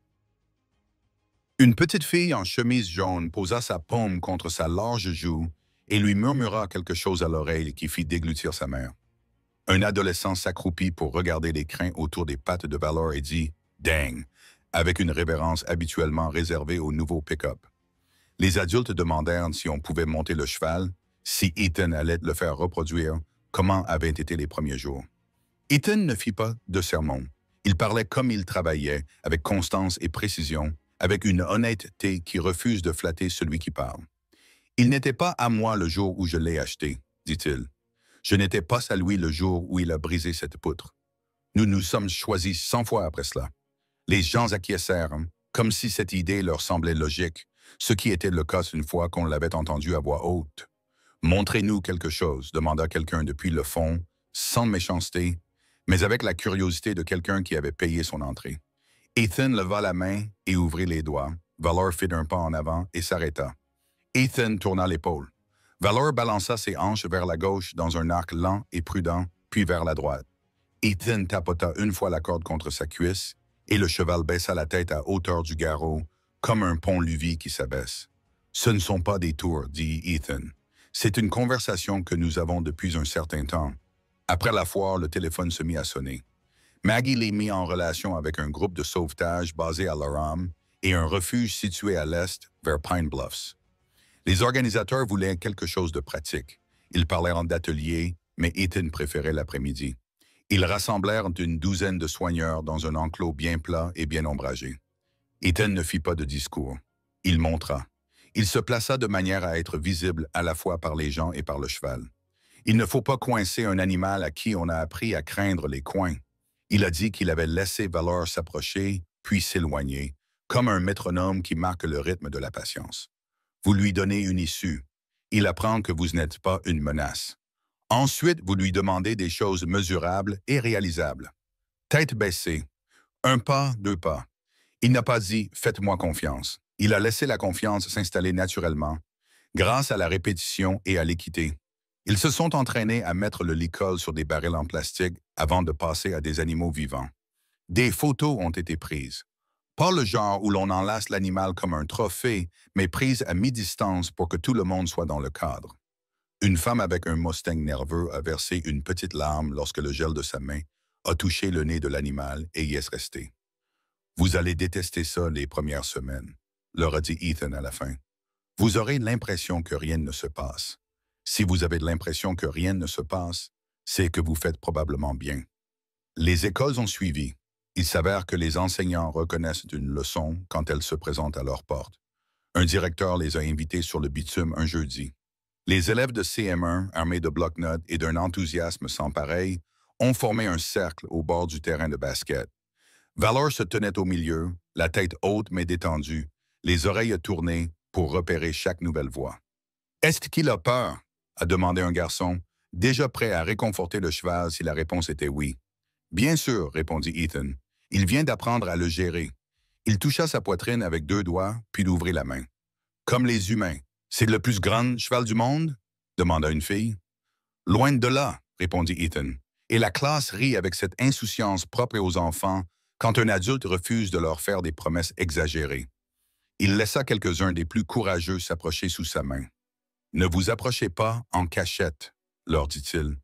Une petite fille en chemise jaune posa sa paume contre sa large joue et lui murmura quelque chose à l'oreille qui fit déglutir sa mère. Un adolescent s'accroupit pour regarder les crins autour des pattes de Valor et dit « Dang !» avec une révérence habituellement réservée aux nouveaux pick-up. Les adultes demandèrent si on pouvait monter le cheval, si Ethan allait le faire reproduire, comment avaient été les premiers jours. Ethan ne fit pas de sermon. Il parlait comme il travaillait, avec constance et précision, avec une honnêteté qui refuse de flatter celui qui parle. « Il n'était pas à moi le jour où je l'ai acheté, » dit-il. « Je n'étais pas à lui le jour où il a brisé cette poutre. Nous nous sommes choisis 100 fois après cela. » Les gens acquiescèrent, comme si cette idée leur semblait logique, ce qui était le cas une fois qu'on l'avait entendu à voix haute. Montrez-nous quelque chose, demanda quelqu'un depuis le fond, sans méchanceté, mais avec la curiosité de quelqu'un qui avait payé son entrée. Ethan leva la main et ouvrit les doigts. Valor fit un pas en avant et s'arrêta. Ethan tourna l'épaule. Valor balança ses hanches vers la gauche dans un arc lent et prudent, puis vers la droite. Ethan tapota une fois la corde contre sa cuisse, et le cheval baissa la tête à hauteur du garrot, comme un pont-levis qui s'abaisse. « Ce ne sont pas des tours, dit Ethan. C'est une conversation que nous avons depuis un certain temps. » Après la foire, le téléphone se mit à sonner. Maggie les mit en relation avec un groupe de sauvetage basé à Laram et un refuge situé à l'est, vers Pine Bluffs. Les organisateurs voulaient quelque chose de pratique. Ils parlèrent d'ateliers, mais Ethan préférait l'après-midi. Ils rassemblèrent une douzaine de soigneurs dans un enclos bien plat et bien ombragé. Ethan ne fit pas de discours. Il montra. Il se plaça de manière à être visible à la fois par les gens et par le cheval. Il ne faut pas coincer un animal à qui on a appris à craindre les coins. Il a dit qu'il avait laissé Valor s'approcher, puis s'éloigner, comme un métronome qui marque le rythme de la patience. Vous lui donnez une issue. Il apprend que vous n'êtes pas une menace. Ensuite, vous lui demandez des choses mesurables et réalisables. Tête baissée. Un pas, deux pas. Il n'a pas dit « faites-moi confiance ». Il a laissé la confiance s'installer naturellement, grâce à la répétition et à l'équité. Ils se sont entraînés à mettre le licol sur des barils en plastique avant de passer à des animaux vivants. Des photos ont été prises. Pas le genre où l'on enlace l'animal comme un trophée, mais prises à mi-distance pour que tout le monde soit dans le cadre. Une femme avec un Mustang nerveux a versé une petite larme lorsque le gel de sa main a touché le nez de l'animal et y est resté. « Vous allez détester ça les premières semaines », leur a dit Ethan à la fin. « Vous aurez l'impression que rien ne se passe. Si vous avez l'impression que rien ne se passe, c'est que vous faites probablement bien. » Les écoles ont suivi. Il s'avère que les enseignants reconnaissent une leçon quand elle se présente à leur porte. Un directeur les a invités sur le bitume un jeudi. Les élèves de CM1, armés de bloc-notes et d'un enthousiasme sans pareil, ont formé un cercle au bord du terrain de basket. Valor se tenait au milieu, la tête haute mais détendue, les oreilles tournées pour repérer chaque nouvelle voix. « Est-ce qu'il a peur ?» a demandé un garçon, déjà prêt à réconforter le cheval si la réponse était oui. « Bien sûr, répondit Ethan. Il vient d'apprendre à le gérer. » Il toucha sa poitrine avec deux doigts, puis ouvrit la main. « Comme les humains. C'est le plus grand cheval du monde ?» demanda une fille. « Loin de là, répondit Ethan. Et la classe rit avec cette insouciance propre aux enfants quand un adulte refuse de leur faire des promesses exagérées. Il laissa quelques-uns des plus courageux s'approcher sous sa main. « Ne vous approchez pas en cachette, leur dit-il.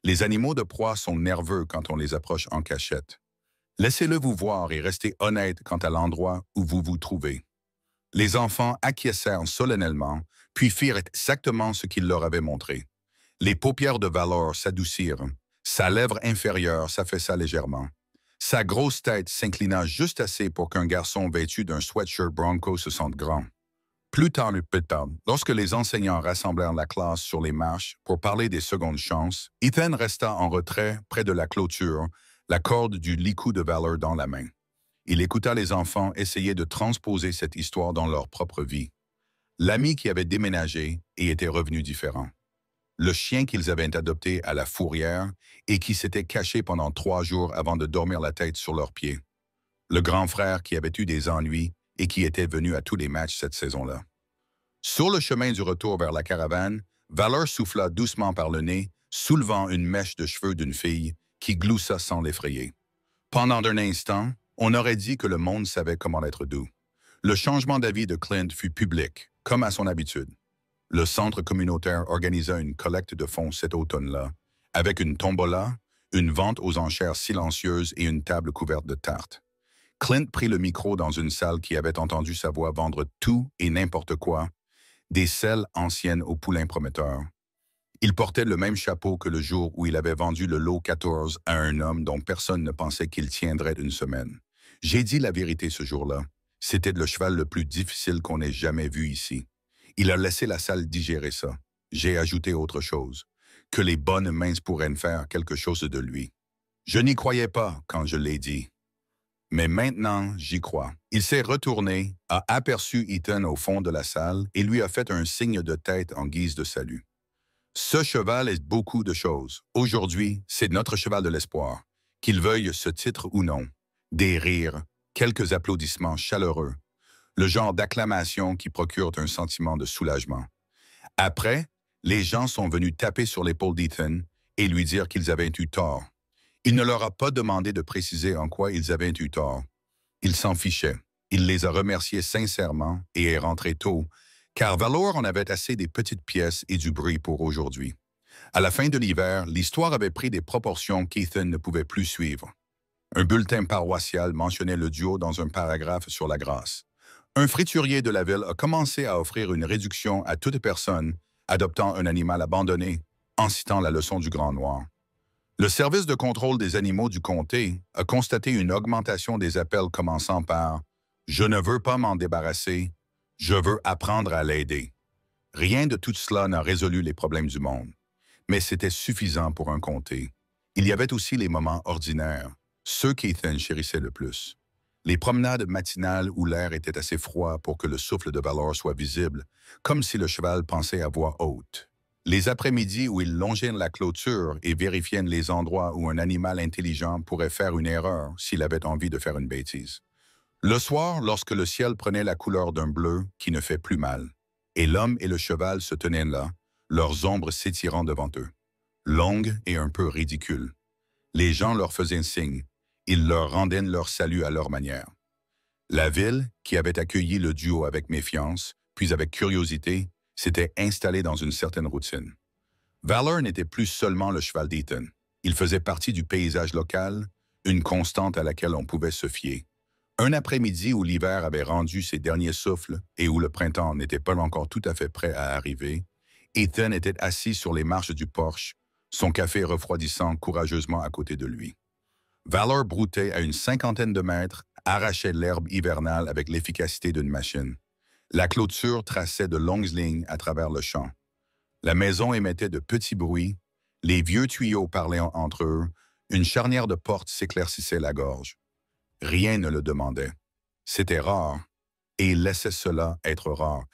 Les animaux de proie sont nerveux quand on les approche en cachette. Laissez-le vous voir et restez honnête quant à l'endroit où vous vous trouvez. » Les enfants acquiescèrent solennellement, puis firent exactement ce qu'il leur avait montré. Les paupières de Valor s'adoucirent. Sa lèvre inférieure s'affaissa légèrement. Sa grosse tête s'inclina juste assez pour qu'un garçon vêtu d'un sweatshirt Bronco se sente grand. Plus tard, lorsque les enseignants rassemblèrent la classe sur les marches pour parler des secondes chances, Ethan resta en retrait près de la clôture, la corde du licou de Valor dans la main. Il écouta les enfants essayer de transposer cette histoire dans leur propre vie. L'ami qui avait déménagé et était revenu différent. Le chien qu'ils avaient adopté à la fourrière et qui s'était caché pendant 3 jours avant de dormir la tête sur leurs pieds. Le grand frère qui avait eu des ennuis et qui était venu à tous les matchs cette saison-là. Sur le chemin du retour vers la caravane, Valor souffla doucement par le nez, soulevant une mèche de cheveux d'une fille qui gloussa sans l'effrayer. Pendant un instant, on aurait dit que le monde savait comment être doux. Le changement d'avis de Clint fut public, comme à son habitude. Le centre communautaire organisa une collecte de fonds cet automne-là, avec une tombola, une vente aux enchères silencieuse et une table couverte de tartes. Clint prit le micro dans une salle qui avait entendu sa voix vendre tout et n'importe quoi, des selles anciennes au poulain prometteur. Il portait le même chapeau que le jour où il avait vendu le lot 14 à un homme dont personne ne pensait qu'il tiendrait une semaine. J'ai dit la vérité ce jour-là. C'était le cheval le plus difficile qu'on ait jamais vu ici. Il a laissé la salle digérer ça. J'ai ajouté autre chose, que les bonnes mains pourraient faire quelque chose de lui. Je n'y croyais pas quand je l'ai dit. Mais maintenant, j'y crois. Il s'est retourné, a aperçu Ethan au fond de la salle et lui a fait un signe de tête en guise de salut. Ce cheval est beaucoup de choses. Aujourd'hui, c'est notre cheval de l'espoir. Qu'il veuille ce titre ou non. Des rires, quelques applaudissements chaleureux. Le genre d'acclamation qui procure un sentiment de soulagement. Après, les gens sont venus taper sur l'épaule d'Ethan et lui dire qu'ils avaient eu tort. Il ne leur a pas demandé de préciser en quoi ils avaient eu tort. Il s'en fichait. Il les a remerciés sincèrement et est rentré tôt, car Valor en avait assez des petites pièces et du bruit pour aujourd'hui. À la fin de l'hiver, l'histoire avait pris des proportions qu'Ethan ne pouvait plus suivre. Un bulletin paroissial mentionnait le duo dans un paragraphe sur la grâce. Un friturier de la ville a commencé à offrir une réduction à toute personne adoptant un animal abandonné, en citant la leçon du Grand Noir. Le service de contrôle des animaux du comté a constaté une augmentation des appels commençant par « Je ne veux pas m'en débarrasser, je veux apprendre à l'aider ». Rien de tout cela n'a résolu les problèmes du monde, mais c'était suffisant pour un comté. Il y avait aussi les moments ordinaires, ceux qu'Ethan chérissait le plus. Les promenades matinales où l'air était assez froid pour que le souffle de Valor soit visible, comme si le cheval pensait à voix haute. Les après-midi où ils longeaient la clôture et vérifiaient les endroits où un animal intelligent pourrait faire une erreur s'il avait envie de faire une bêtise. Le soir, lorsque le ciel prenait la couleur d'un bleu qui ne fait plus mal, et l'homme et le cheval se tenaient là, leurs ombres s'étirant devant eux, longues et un peu ridicules. Les gens leur faisaient signe, ils leur rendaient leur salut à leur manière. La ville, qui avait accueilli le duo avec méfiance, puis avec curiosité, s'était installée dans une certaine routine. Valor n'était plus seulement le cheval d'Ethan. Il faisait partie du paysage local, une constante à laquelle on pouvait se fier. Un après-midi où l'hiver avait rendu ses derniers souffles et où le printemps n'était pas encore tout à fait prêt à arriver, Ethan était assis sur les marches du porche, son café refroidissant courageusement à côté de lui. Valor broutait à une 50aine de mètres, arrachait l'herbe hivernale avec l'efficacité d'une machine. La clôture traçait de longues lignes à travers le champ. La maison émettait de petits bruits, les vieux tuyaux parlaient entre eux, une charnière de porte s'éclaircissait la gorge. Rien ne le demandait. C'était rare, et il laissait cela être rare.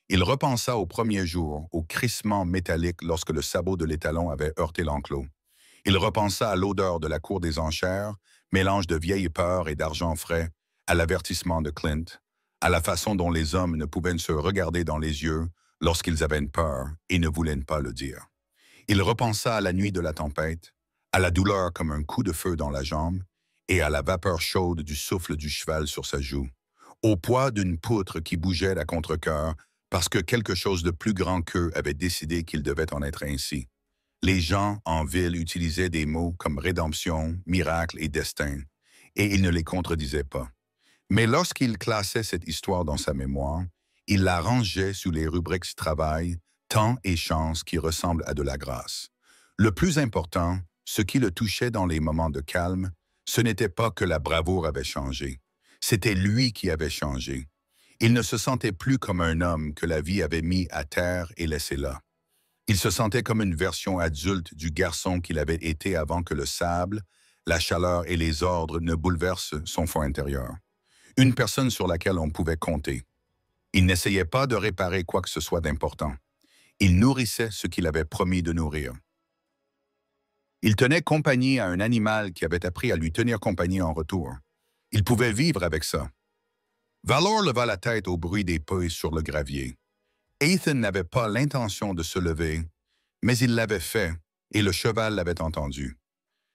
Il repensa au premier jour, au crissement métallique lorsque le sabot de l'étalon avait heurté l'enclos. Il repensa à l'odeur de la cour des enchères, mélange de vieille peur et d'argent frais, à l'avertissement de Clint, à la façon dont les hommes ne pouvaient se regarder dans les yeux lorsqu'ils avaient une peur et ne voulaient pas le dire. Il repensa à la nuit de la tempête, à la douleur comme un coup de feu dans la jambe et à la vapeur chaude du souffle du cheval sur sa joue, au poids d'une poutre qui bougeait à contre-cœur parce que quelque chose de plus grand qu'eux avait décidé qu'il devait en être ainsi. Les gens en ville utilisaient des mots comme rédemption, miracle et destin, et il ne les contredisait pas. Mais lorsqu'il classait cette histoire dans sa mémoire, il la rangeait sous les rubriques travail, temps et chance qui ressemblent à de la grâce. Le plus important, ce qui le touchait dans les moments de calme, ce n'était pas que la bravoure avait changé. C'était lui qui avait changé. Il ne se sentait plus comme un homme que la vie avait mis à terre et laissé là. Il se sentait comme une version adulte du garçon qu'il avait été avant que le sable, la chaleur et les ordres ne bouleversent son fond intérieur. Une personne sur laquelle on pouvait compter. Il n'essayait pas de réparer quoi que ce soit d'important. Il nourrissait ce qu'il avait promis de nourrir. Il tenait compagnie à un animal qui avait appris à lui tenir compagnie en retour. Il pouvait vivre avec ça. Valor leva la tête au bruit des pas sur le gravier. Ethan n'avait pas l'intention de se lever, mais il l'avait fait, et le cheval l'avait entendu.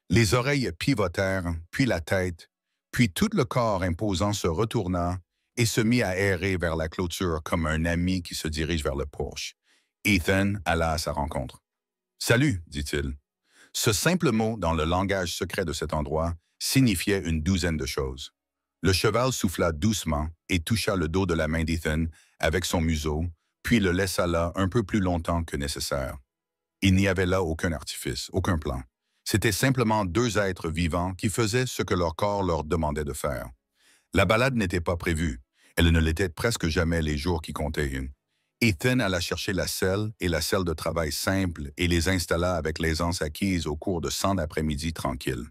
Les oreilles pivotèrent, puis la tête, puis tout le corps imposant se retourna et se mit à errer vers la clôture comme un ami qui se dirige vers le porche. Ethan alla à sa rencontre. « Salut », dit-il. Ce simple mot, dans le langage secret de cet endroit, signifiait une douzaine de choses. Le cheval souffla doucement et toucha le dos de la main d'Ethan avec son museau, puis le laissa là un peu plus longtemps que nécessaire. Il n'y avait là aucun artifice, aucun plan. C'étaient simplement deux êtres vivants qui faisaient ce que leur corps leur demandait de faire. La balade n'était pas prévue. Elle ne l'était presque jamais les jours qui comptaient. Ethan alla chercher la selle et la selle de travail simple et les installa avec l'aisance acquise au cours de 100 après-midi tranquilles.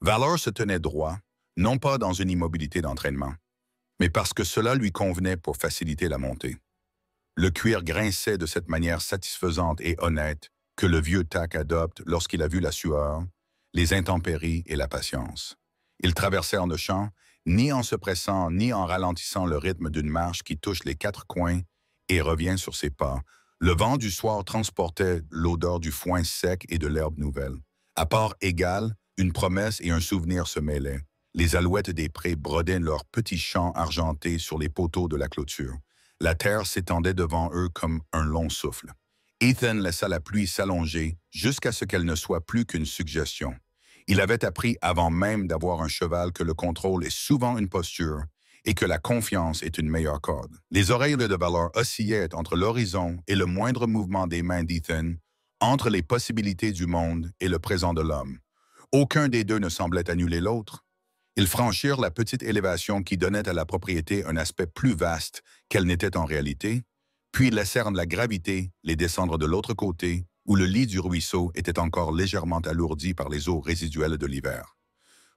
Valor se tenait droit, non pas dans une immobilité d'entraînement, mais parce que cela lui convenait pour faciliter la montée. Le cuir grinçait de cette manière satisfaisante et honnête que le vieux Tac adopte lorsqu'il a vu la sueur, les intempéries et la patience. Il traversait en ne champ, ni en se pressant, ni en ralentissant le rythme d'une marche qui touche les quatre coins et revient sur ses pas. Le vent du soir transportait l'odeur du foin sec et de l'herbe nouvelle. À part égale, une promesse et un souvenir se mêlaient. Les alouettes des prés brodaient leurs petits chants argentés sur les poteaux de la clôture. La terre s'étendait devant eux comme un long souffle. Ethan laissa la pluie s'allonger jusqu'à ce qu'elle ne soit plus qu'une suggestion. Il avait appris avant même d'avoir un cheval que le contrôle est souvent une posture et que la confiance est une meilleure corde. Les oreilles de Valor oscillaient entre l'horizon et le moindre mouvement des mains d'Ethan, entre les possibilités du monde et le présent de l'homme. Aucun des deux ne semblait annuler l'autre. Ils franchirent la petite élévation qui donnait à la propriété un aspect plus vaste qu'elle n'était en réalité, puis laissèrent la gravité les descendre de l'autre côté, où le lit du ruisseau était encore légèrement alourdi par les eaux résiduelles de l'hiver.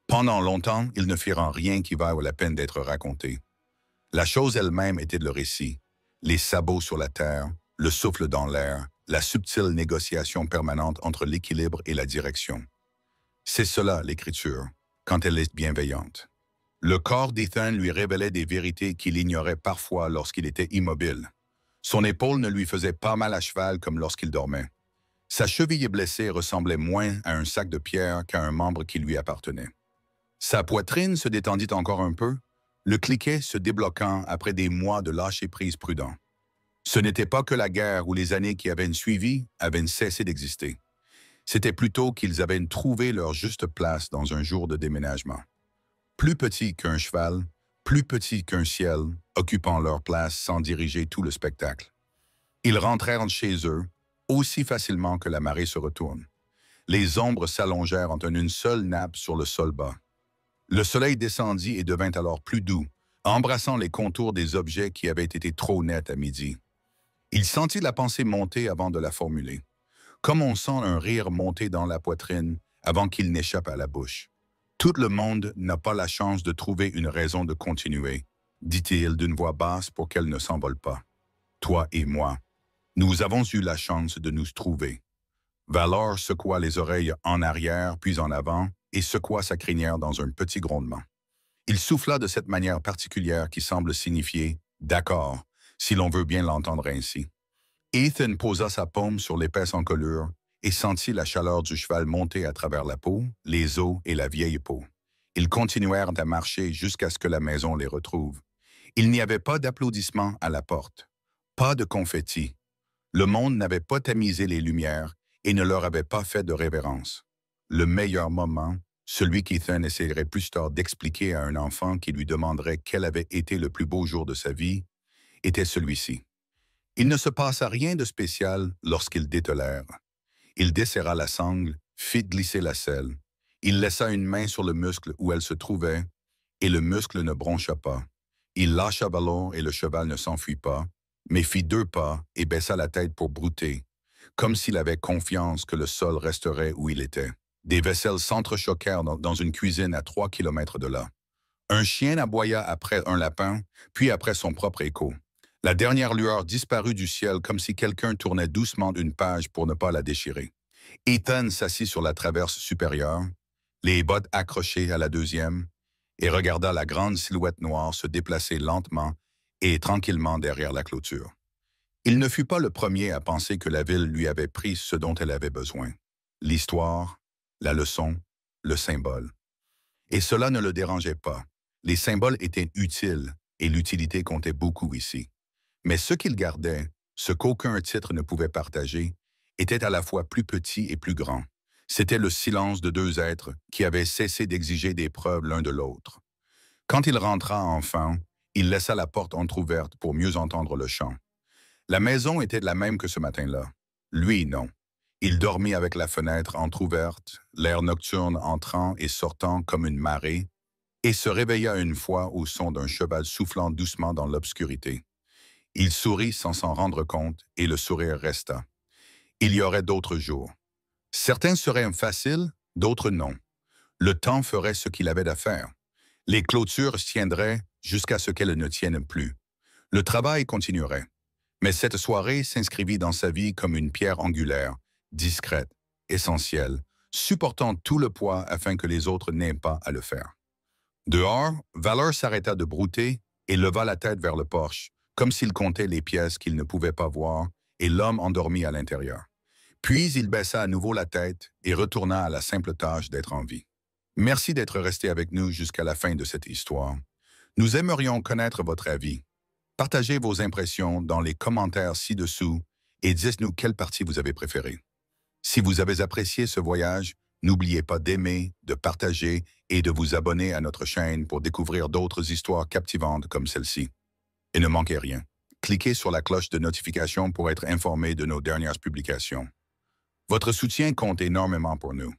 Pendant longtemps, ils ne firent rien qui vaille la peine d'être raconté. La chose elle-même était le récit. Les sabots sur la terre, le souffle dans l'air, la subtile négociation permanente entre l'équilibre et la direction. C'est cela, l'écriture, quand elle est bienveillante. Le corps d'Ethan lui révélait des vérités qu'il ignorait parfois lorsqu'il était immobile. Son épaule ne lui faisait pas mal à cheval comme lorsqu'il dormait. Sa cheville blessée ressemblait moins à un sac de pierre qu'à un membre qui lui appartenait. Sa poitrine se détendit encore un peu, le cliquet se débloquant après des mois de lâcher-prise prudent. Ce n'était pas que la guerre ou les années qui avaient suivi avaient cessé d'exister. C'était plutôt qu'ils avaient trouvé leur juste place dans un jour de déménagement. Plus petits qu'un cheval, plus petits qu'un ciel, occupant leur place sans diriger tout le spectacle. Ils rentrèrent chez eux aussi facilement que la marée se retourne. Les ombres s'allongèrent en une seule nappe sur le sol bas. Le soleil descendit et devint alors plus doux, embrassant les contours des objets qui avaient été trop nets à midi. Il sentit la pensée monter avant de la formuler, comme on sent un rire monter dans la poitrine avant qu'il n'échappe à la bouche. Tout le monde n'a pas la chance de trouver une raison de continuer, dit-il d'une voix basse pour qu'elle ne s'envole pas. Toi et moi, nous avons eu la chance de nous trouver. Valor secoua les oreilles en arrière puis en avant et secoua sa crinière dans un petit grondement. Il souffla de cette manière particulière qui semble signifier « d'accord », si l'on veut bien l'entendre ainsi. Ethan posa sa paume sur l'épaisse encolure et sentit la chaleur du cheval monter à travers la peau, les os et la vieille peau. Ils continuèrent à marcher jusqu'à ce que la maison les retrouve. Il n'y avait pas d'applaudissements à la porte, pas de confettis. Le monde n'avait pas tamisé les lumières et ne leur avait pas fait de révérence. Le meilleur moment, celui qu'Ethan essaierait plus tard d'expliquer à un enfant qui lui demanderait quel avait été le plus beau jour de sa vie, était celui-ci. Il ne se passa rien de spécial lorsqu'ils dételèrent. Il desserra la sangle, fit glisser la selle. Il laissa une main sur le muscle où elle se trouvait, et le muscle ne broncha pas. Il lâcha Valor et le cheval ne s'enfuit pas, mais fit 2 pas et baissa la tête pour brouter, comme s'il avait confiance que le sol resterait où il était. Des vaisselles s'entrechoquèrent dans une cuisine à 3 kilomètres de là. Un chien aboya après un lapin, puis après son propre écho. La dernière lueur disparut du ciel comme si quelqu'un tournait doucement une page pour ne pas la déchirer. Ethan s'assit sur la traverse supérieure, les bottes accrochées à la deuxième, et regarda la grande silhouette noire se déplacer lentement et tranquillement derrière la clôture. Il ne fut pas le premier à penser que la ville lui avait pris ce dont elle avait besoin. L'histoire, la leçon, le symbole. Et cela ne le dérangeait pas. Les symboles étaient utiles et l'utilité comptait beaucoup ici. Mais ce qu'il gardait, ce qu'aucun titre ne pouvait partager, était à la fois plus petit et plus grand. C'était le silence de 2 êtres qui avaient cessé d'exiger des preuves l'un de l'autre. Quand il rentra enfin, il laissa la porte entr'ouverte pour mieux entendre le chant. La maison était la même que ce matin-là. Lui, non. Il dormit avec la fenêtre entr'ouverte, l'air nocturne entrant et sortant comme une marée, et se réveilla une fois au son d'un cheval soufflant doucement dans l'obscurité. Il sourit sans s'en rendre compte, et le sourire resta. Il y aurait d'autres jours. Certains seraient faciles, d'autres non. Le temps ferait ce qu'il avait à faire. Les clôtures tiendraient jusqu'à ce qu'elles ne tiennent plus. Le travail continuerait. Mais cette soirée s'inscrivit dans sa vie comme une pierre angulaire, discrète, essentielle, supportant tout le poids afin que les autres n'aient pas à le faire. Dehors, Valor s'arrêta de brouter et leva la tête vers le porche, comme s'il comptait les pièces qu'il ne pouvait pas voir, et l'homme endormi à l'intérieur. Puis il baissa à nouveau la tête et retourna à la simple tâche d'être en vie. Merci d'être resté avec nous jusqu'à la fin de cette histoire. Nous aimerions connaître votre avis. Partagez vos impressions dans les commentaires ci-dessous et dites-nous quelle partie vous avez préférée. Si vous avez apprécié ce voyage, n'oubliez pas d'aimer, de partager et de vous abonner à notre chaîne pour découvrir d'autres histoires captivantes comme celle-ci. Et ne manquez rien. Cliquez sur la cloche de notification pour être informé de nos dernières publications. Votre soutien compte énormément pour nous.